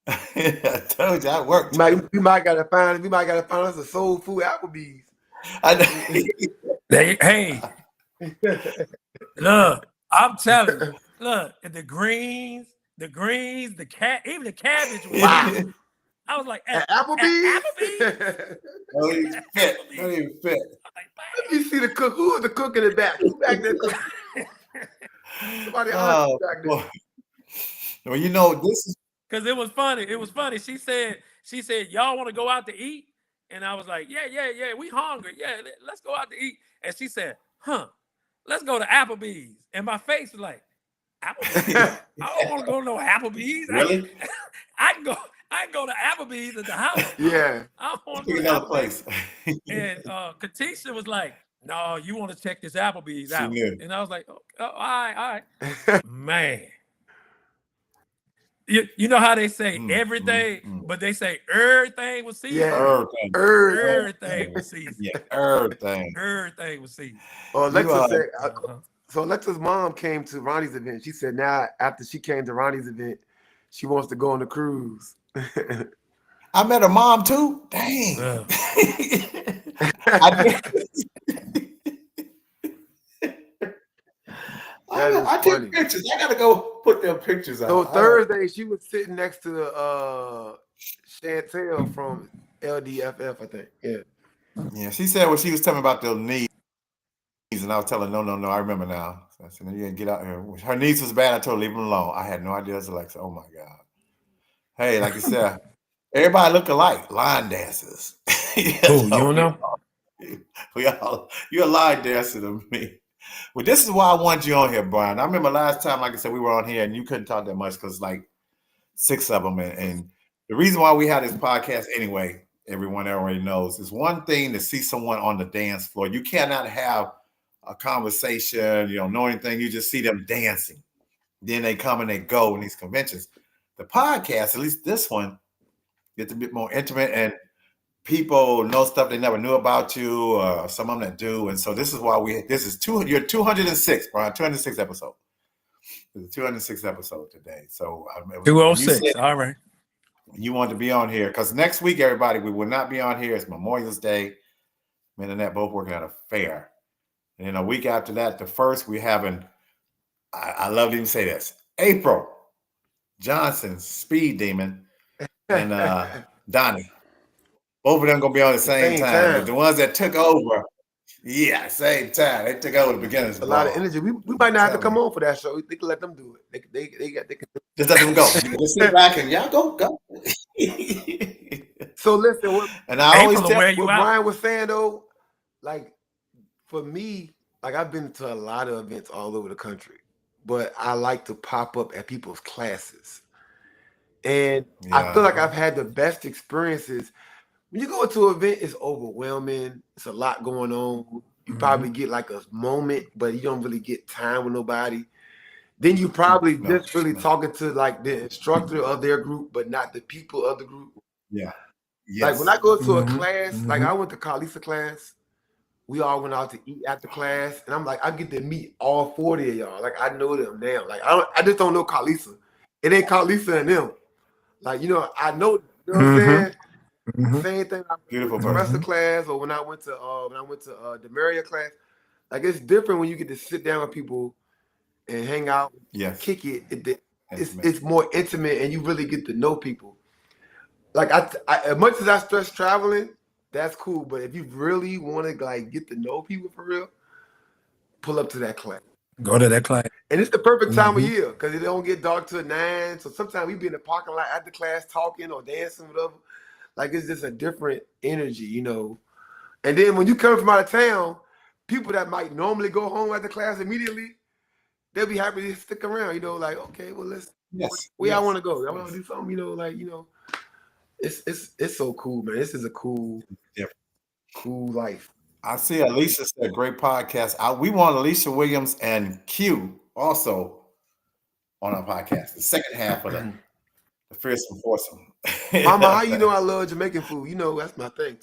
I told you I worked. We might gotta find us a soul food Applebee's. I know. Hey, look, I'm telling you, look, the greens, the cat, even the cabbage was Wow. seasoned. I was like, At at Applebee's? Applebee's? Don't even fit. Don't even fit. Let me see the cook. Who is the cook in the back? Who back there cooking? Somebody Oh, back there. boy. Well, you know, this is Because it was funny. It was funny. She said, y'all want to go out to eat? And I was like, yeah. We hungry. Yeah, let's go out to eat. And she said, let's go to Applebee's. And my face was like, Applebee's? I don't want to go to no Applebee's. really I can go to Applebee's at the house. Yeah. I don't want pick to go to another Applebee's. place. And Katisha was like, no, you want to check this Applebee's She out. knew. And I was like, oh, all right. Man. You know how they say everything, but they say everything was seasoned? Yeah. Everything was seasoned. Yeah, everything. Everything was seasoned. Oh, Alexa said, Uh-huh. so Alexa's mom came to Ronnie's event. She said now after she came to Ronnie's event, she wants to go on the cruise. I met her mom too. Dang. Yeah. I took pictures. I gotta go put them pictures out. So Thursday, she was sitting next to Chantel from LDFF, I think. Yeah. Yeah, she said when she was telling me about their knees, and I was telling her, no, I remember now. So I said, no, you gotta get out here. Her knees was bad. I told her, leave them alone. I had no idea. I was Alexa. Oh my God. Hey, like you said, everybody look alike. Line dancers. You don't know? You're a line dancer to me. Well, this is why I want you on here, Brian. I remember last time, like I said, we were on here and you couldn't talk that much because like 6 of them. And the reason why we had this podcast anyway, everyone already knows, is one thing to see someone on the dance floor. You cannot have a conversation, know anything. You just see them dancing. Then they come and they go in these conventions. The podcast, at least this one, gets a bit more intimate and people know stuff they never knew about you, some of them that do. And so this is why you're 206, Brian, 206 episode. It's the 206th episode today. So 206, all right. You want to be on here because next week, everybody, we will not be on here. It's Memorial's Day. Me and Annette both working at a fair. And then a week after that, the first, we're having, I love to even say this, April Johnson, Speed Demon, and Donnie. Both of them gonna be on the same time. But the ones that took over, same time. They took over the beginners. A lot of energy. We might not have to come on for that show. They can let them do it. They can just let them go. Just sit back and y'all go. So listen, and I always tell what Brian was saying though, like for me, like I've been to a lot of events all over the country, but I like to pop up at people's classes. And I feel like I've had the best experiences. When you go to an event, it's overwhelming. It's a lot going on. You probably get like a moment, but you don't really get time with nobody. Then you probably really talking to like the instructor of their group, but not the people of the group. Yeah. Yes. Like when I go to a class, like I went to Kalisa class, we all went out to eat after class, and I'm like, I get to meet all 40 of y'all. Like I know them now. Like I just don't know Kalisa. It ain't Kalisa and them. Like I know. You know what I'm saying? Same thing. Beautiful. The rest of the class, or when I went to the Demaria class, like it's different when you get to sit down with people and hang out, kick it. It's more intimate, and you really get to know people. Like I as much as I stress traveling, that's cool. But if you really want to like get to know people for real, pull up to that class. Go to that class. And it's the perfect time of year because it don't get dark till 9. So sometimes we be in the parking lot after class talking or dancing, whatever. Like it's just a different energy, And then when you come from out of town, people that might normally go home after class immediately, they'll be happy to stick around, like, okay, well let's where I want to go. I want to do something, it's so cool, man. This is a cool life. I see Alicia said great podcast. We want Alicia Williams and Q also on our podcast. The second half of the Fearsome Foursome. Mama, how you know I love Jamaican food? That's my thing.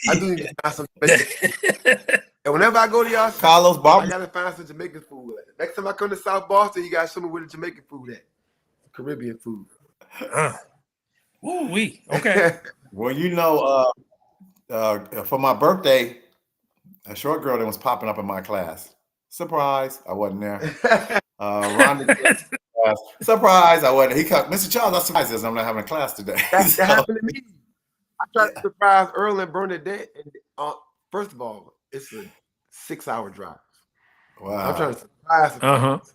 I do need to buy some Jamaican. And whenever I go to y'all, Carlos I Barber. gotta find some Jamaican food. Next time I come to South Boston, you guys show me where the Jamaican food at. Caribbean food. Ooh-wee. Okay. Well, you know, for my birthday, a short girl that was popping up in my class. Surprise, I wasn't there. Rhonda, surprise, I wasn't. He called Mr. Charles. I surprised this. I'm not having a class today. That So, happened to me. I tried to surprise Earl and Bernadette. And first of all, it's a 6-hour drive. I'm trying wow. to surprise the Uh-huh. class.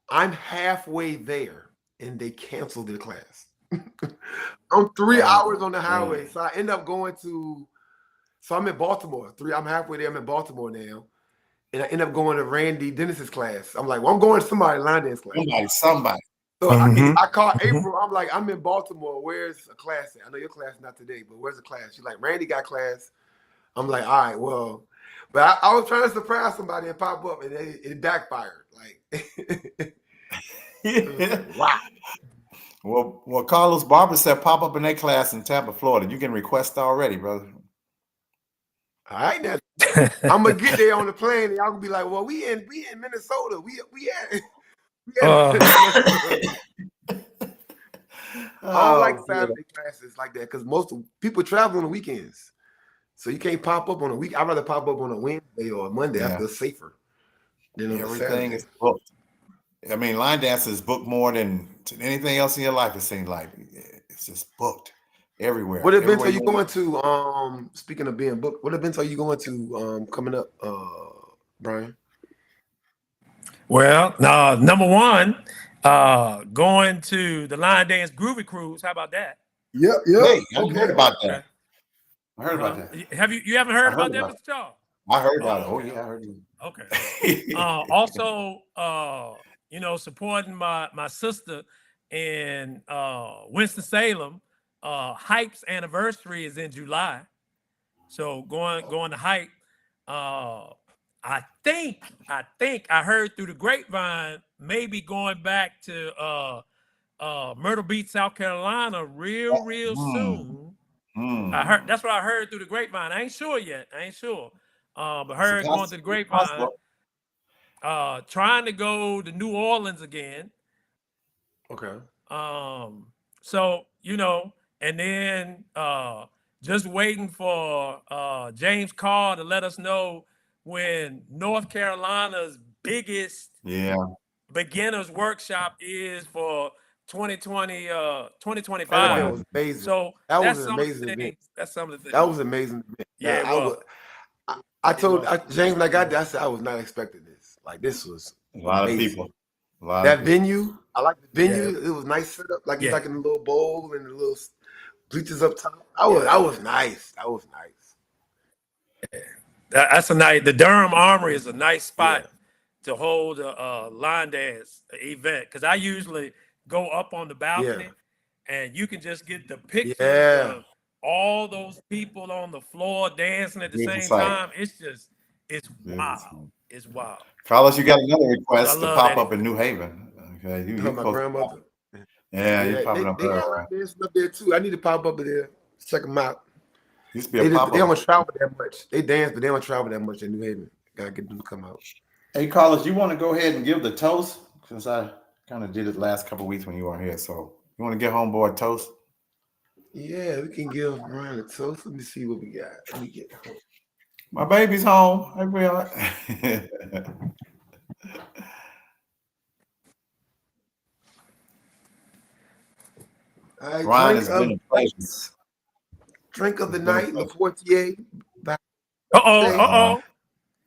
I'm halfway there, and they canceled the class. I'm 3 Oh, hours on the highway, man. so I end up going to. So I'm in Baltimore. I'm halfway there. I'm in Baltimore now, and I end up going to Randy Dennis's class. I'm like, well, I'm going to somebody line dance class. Somebody. So Mhm. I called Mhm. April. I'm like, I'm in Baltimore. Where's a class at? I know your class is not today, but where's the class? She's like, Randy got class. I'm like, all right, well, but I was trying to surprise somebody and pop up, and it backfired. Like, wow. Well, Carlos Barber said pop up in their class in Tampa, Florida. You can request already, brother. All right, now I'm gonna get there on the plane, and y'all gonna be like, well, we in Minnesota. We at. I don't like Saturday classes like that because most people travel on the weekends, so you can't pop up on a week. I'd rather pop up on a Wednesday or a Monday. Yeah. I feel safer than on a Everything Saturday. is booked. I mean, line dance is booked more than anything else in your life. It seems like it's just booked everywhere. What events Everywhere are you go. going to? Speaking of being booked, what events are you going to coming up, Brian? Well, number one, going to the Line Dance Groovy Cruise. How about that? Yep. Hey, I heard about that. Okay. I heard about that. You haven't heard I about heard that, about Mr. Charles? I heard about it. Oh, Oh okay. yeah, I heard you. Okay. Also, supporting my sister in Winston-Salem. Hype's anniversary is in July, so going to Hype. I think I heard through the grapevine maybe going back to Myrtle Beach, South Carolina, real soon. I heard that's what I heard through the grapevine. I ain't sure yet. But heard going to the grapevine. Trying to go to New Orleans again. Okay. So and then just waiting for James Carr to let us know when North Carolina's biggest beginners workshop is for 2020 2025. That was amazing. So that that's was an some amazing of the event. things. That's some of the things. That was an amazing event. Yeah, Now, it was. I told James when I got there, I said I was not expecting this. Like this was a lot amazing. of people. A lot That of people. venue, I like the venue. It was nice set up, like it's like in a little bowl and the little bleachers up top. I was nice. That was nice. That's a nice. The Durham Armory is a nice spot to hold a line dance event because I usually go up on the balcony and you can just get the pictures of all those people on the floor dancing at the same time. It's wild. It's wild. Carlos, you got another request to pop up event. in New Haven. Okay, you my grandmother. You're popping up they there. got line dancing up there too. I need to pop up there, check them out. Used to be a pop-up. They don't travel that much. They dance, but they don't travel that much in New Haven. Gotta get them to come out. Hey, Carlos, you want to go ahead and give the toast? Since I kind of did it last couple of weeks when you weren't here. So you want to get homeboy toast? Yeah, we can give Brian a toast. Let me see what we got. Let me get home. My baby's home. Everybody all right? All right, Brian has been a pleasure. Drink of the night, Le Portier.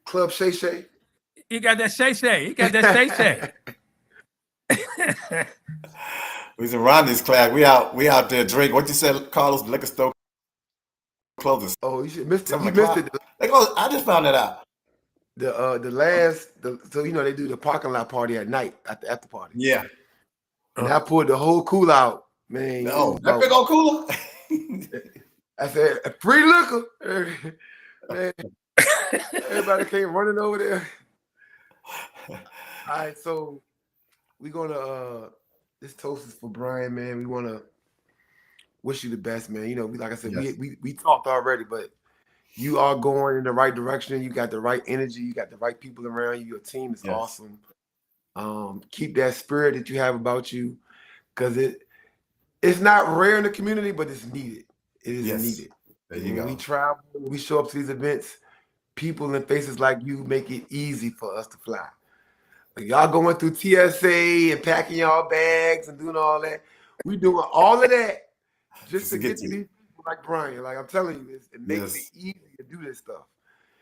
Club Shay Shay. You got that Shay Shay. You got that Shay Shay. We was in Rodney's class. We out there drink. What you said, Carlos? The liquor store closes. Oh, you should missed it. You missed it. They close. I just found that out. So they do the parking lot party at night at the after party. Yeah. And I pulled the whole cool out, man. No, that big old cooler. I said free liquor. Man, everybody came running over there. All right, so we're gonna this toast is for Brian, man. We wanna wish you the best, man. Like I said, we talked already, but you are going in the right direction. You got the right energy. You got the right people around you. Your team is Yes. awesome. Keep that spirit that you have about you, because it's not rare in the community, but it's needed. It is Yes. needed. There you When go. we travel, when we show up to these events, people and faces like you make it easy for us to fly. Like y'all going through TSA and packing y'all bags and doing all that. We doing all of that just to get to these people like Brian. Like I'm telling you, it makes Yes. it easy to do this stuff.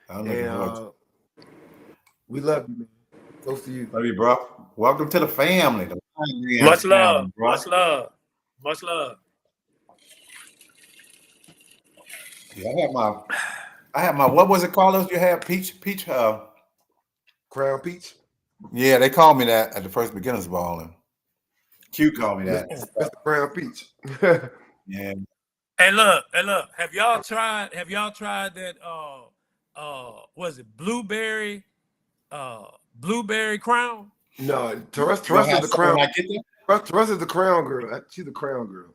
I'm looking forward to And we love you, man. Close to you. Love you, bro. Welcome to the family. The Much love. family, bro. Much love. Much love. Yeah, I have my what was it called? You had peach. Crown Peach. Yeah, they called me that at the first beginners ball, and Q called me that. Mr. Crown Peach. Yeah. Hey, look. Have y'all tried that was it blueberry crown? No, Teresa You gonna is have the something crown. when I get there? Teresa is the crown girl. She's the crown girl.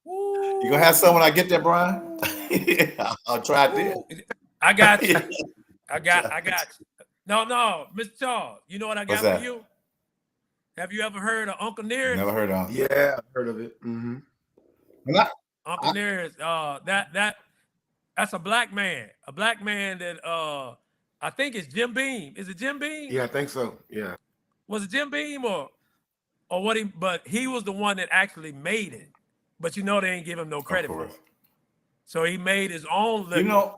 You gonna have some when I get there, Brian? Yeah, I'll try it then. I got you. I got you. No, Mr. Charles, you know what I got What's for that? you? Have you ever heard of Uncle Nearest? Never heard of him. Yeah, I've heard of it. Mm-hmm. Uncle Nearest, that's a black man that I think it's Jim Beam. Is it Jim Beam? Yeah, I think so. Yeah. Was it Jim Beam or what but he was the one that actually made it. But they ain't give him no credit for it. So he made his own liquor,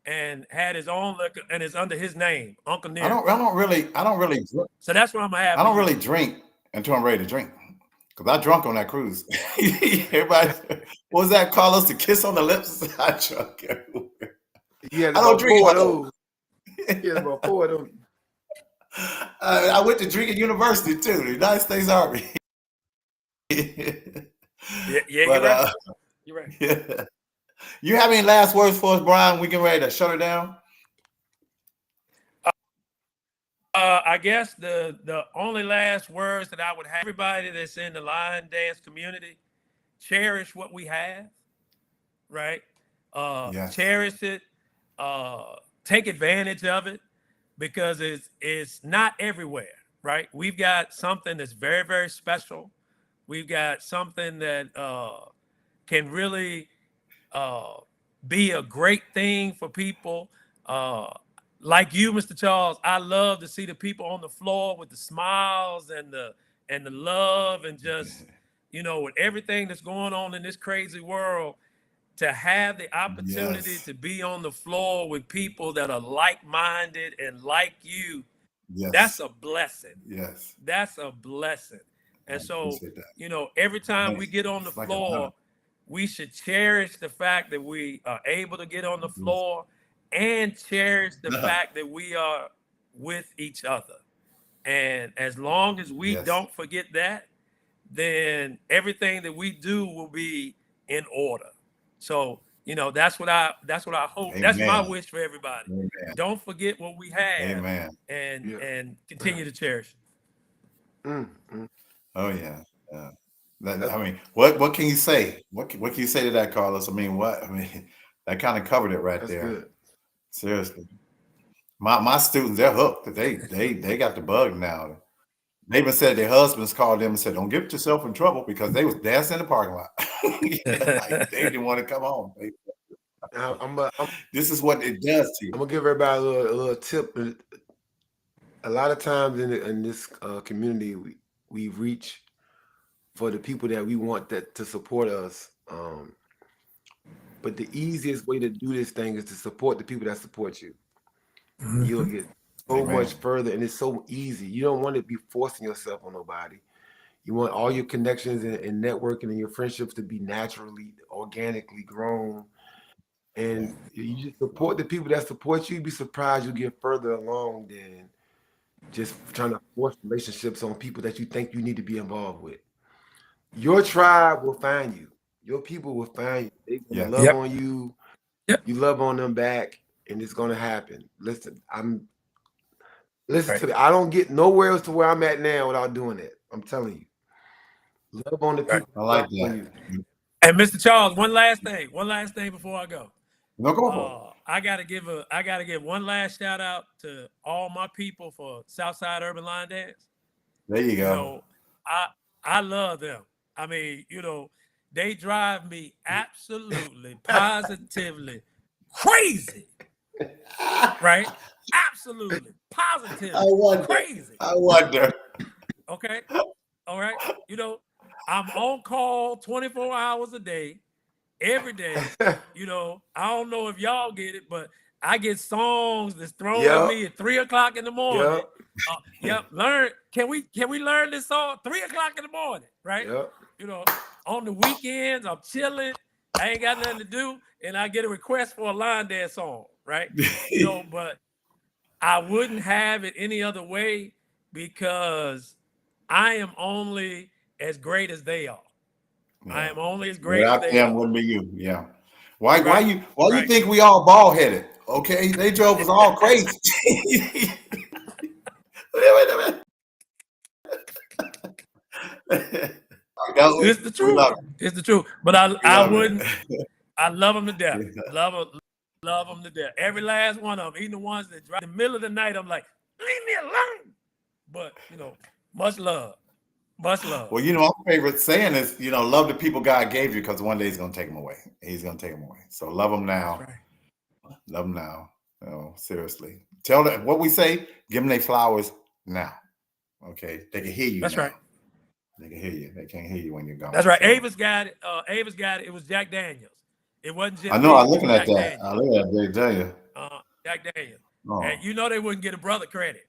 and had his own liquor, and it's under his name, Uncle Nearest. I don't really So that's what I'm gonna have. I don't really drink until I'm ready to drink. Because I drunk on that cruise. Everybody, what was that? Call us to kiss on the lips. I drunk everywhere. Yeah, I don't drink four of those. Yeah, about 4 of those. I went to drinking university too, the United States Army. Yeah, But, you're right. Yeah. You have any last words for us, Brian? We getting ready to shut her down? I guess the only last words that I would have, everybody that's in the line dance community, cherish what we have, right? Yes. Cherish it, take advantage of it, because it's not everywhere, right? We've got something that's very, very special. We've got something that can really be a great thing for people. Like you, Mr. Charles, I love to see the people on the floor with the smiles and the love, and just, with everything that's going on in this crazy world, to have the opportunity to be on the floor with people that are like-minded and like you, that's a blessing. Yes. That's a blessing. And so, every time we get on the floor, we should cherish the fact that we are able to get on the floor, and cherish the fact that we are with each other. And as long as we don't forget that, then everything that we do will be in order. So, that's what I hope. Amen. That's my wish for everybody. Amen. Don't forget what we have. Amen. And continue to cherish it. Mm-hmm. Oh yeah. I mean, what can you say? What can you say to that, Carlos? I mean, that kind of covered it right there. Good. Seriously. My students, they're hooked. They got the bug now. They even said their husbands called them and said, "Don't get yourself in trouble," because they was dancing in the parking lot. Like, they didn't want to come home. This is what it does to you. I'm gonna give everybody a little tip. A lot of times in this community, we reach for the people that we want to support us. But the easiest way to do this thing is to support the people that support you. Mm-hmm. You'll get so much further, and it's so easy. You don't want to be forcing yourself on nobody. You want all your connections and networking and your friendships to be naturally, organically grown. And you just support the people that support you. You'd be surprised you get further along than just trying to force relationships on people that you think you need to be involved with. Your tribe will find you. Your people will find you. They're gonna love on you. You love on them back, and it's gonna happen. Listen to me. I don't get nowhere else to where I'm at now without doing it. I'm telling you. Love on the people. I like that. And Mr. Charles, one last thing before I go. No, go for it. I gotta give one last shout out to all my people for Southside Urban Line Dance. There you You go. know, I love them. I mean, they drive me absolutely, positively crazy. Right? Absolutely, positively crazy. I wonder. Okay. All right. I'm on call 24 hours a day, every day. I don't know if y'all get it, but I get songs that's thrown at me at 3:00 in the morning. Yep. Learn. Can we learn this song 3:00 in the morning? Right. Yep. On the weekends, I'm chilling. I ain't got nothing to do, and I get a request for a line dance song. Right. But I wouldn't have it any other way because I am only as great as they are. Yeah. I am only as great Without as they them are. wouldn't be you. Yeah. Why Right. you think we all bald headed? Okay, they drove us all crazy. Wait a minute. It's the truth. It's the truth. But I wouldn't. I love them to death. Love them to death. Every last one of them. Even the ones that drive in the middle of the night, I'm like, leave me alone. But much love. Much love. Well, our favorite saying is, love the people God gave you because one day he's going to take them away. He's going to take them away. So love them now. That's right. Love them now. Seriously. Tell them what we say, give them their flowers now. Okay. They can hear you. That's now. right. They can hear you. They can't hear you when you're gone. That's right. So. Avis got it. Avis got it. It was Jack Daniels. It wasn't just I know. me. I'm looking at Jack that. Daniels. I look at Jack Daniels. Jack Daniels. Oh. And they wouldn't get a brother credit.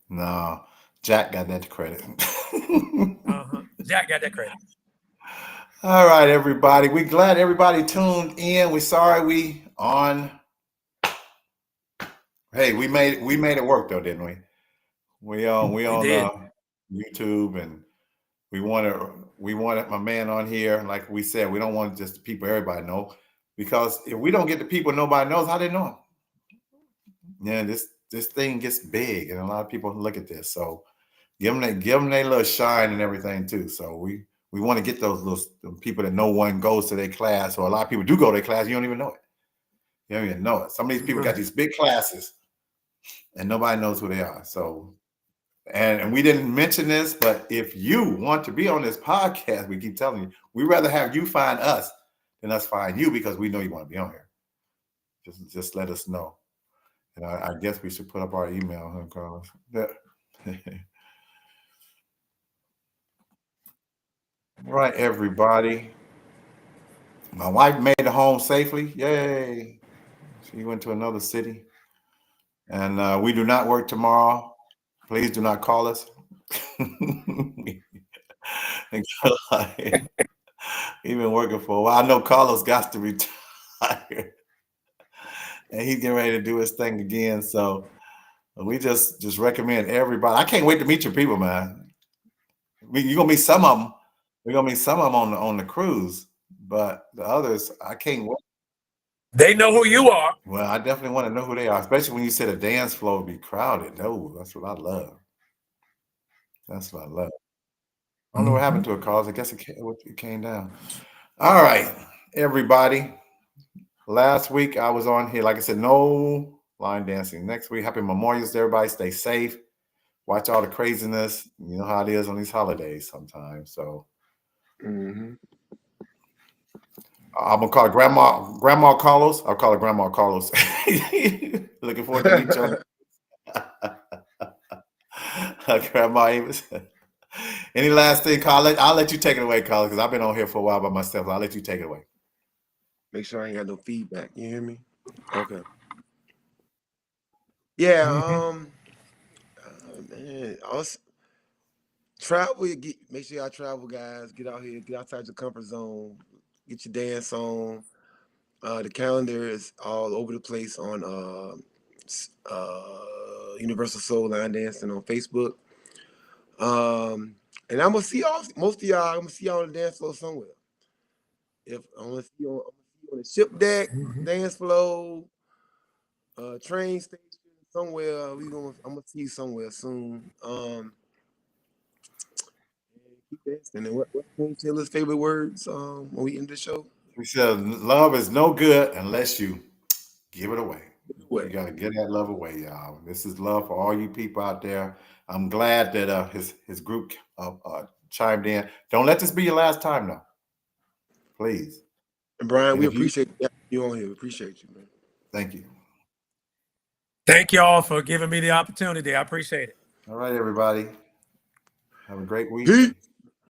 No. Jack got that credit. Jack got that credit. All right, everybody. We're glad everybody tuned in. We're sorry we on. Hey, we made it work though, didn't we? We on YouTube, and we wanted my man on here. Like we said, we don't want just the people everybody know, because if we don't get the people nobody knows, how they know him? Yeah, this thing gets big, and a lot of people look at this. So give them their little shine and everything too. So we want to get those little people that no one goes to their class, or a lot of people do go to their class. You don't even know it. You don't even know it. Some of these people got these big classes, and nobody knows who they are. So, and we didn't mention this, but if you want to be on this podcast, we keep telling you, we'd rather have you find us than us find you, because we know you want to be on here. Just let us know. And I guess we should put up our email, huh, Carlos? Right, everybody. My wife made it home safely. Yay. She went to another city. And we do not work tomorrow. Please do not call us. We've been working for a while. I know Carlos got to retire. And he's getting ready to do his thing again. So we just recommend everybody. I can't wait to meet your people, man. You're gonna meet some of them. We're gonna meet some of them on the cruise, but the others, I can't wait. They know who you are. Well, I definitely want to know who they are, especially when you said a dance floor would be crowded. No, that's what I love. That's what I love. I don't know what happened to it, Carlos. I guess it came down. All right, everybody. Last week I was on here, like I said, no line dancing. Next week, happy Memorials to everybody. Stay safe. Watch all the craziness. You know how it is on these holidays sometimes. So I'm gonna call it Grandma Carlos. I'll call it Grandma Carlos. Looking forward to meet you. Grandma Avis. Any last thing, Carl? I'll let you take it away, Carl, because I've been on here for a while by myself. I'll let you take it away. Make sure I ain't got no feedback. You hear me? Okay. Yeah. Man. Also, travel. Make sure y'all travel, guys. Get out here. Get outside your comfort zone. Get your dance on. The calendar is all over the place on Universal Soul Line Dancing on Facebook. And I'm gonna see most of y'all. I'm gonna see y'all on the dance floor somewhere. If I'm gonna see you on the ship deck, dance floor, train station, somewhere. I'm gonna see you somewhere soon. Keep dancing. And what Queen Taylor's favorite words when we end the show? We said love is no good unless you give it away. You got to get that love away, y'all. This is love for all you people out there. I'm glad that his group chimed in. Don't let this be your last time, though. Please. And Brian, And we if you- appreciate you on here. We appreciate you, man. Thank you. Thank y'all for giving me the opportunity. I appreciate it. All right, everybody. Have a great week. Peace.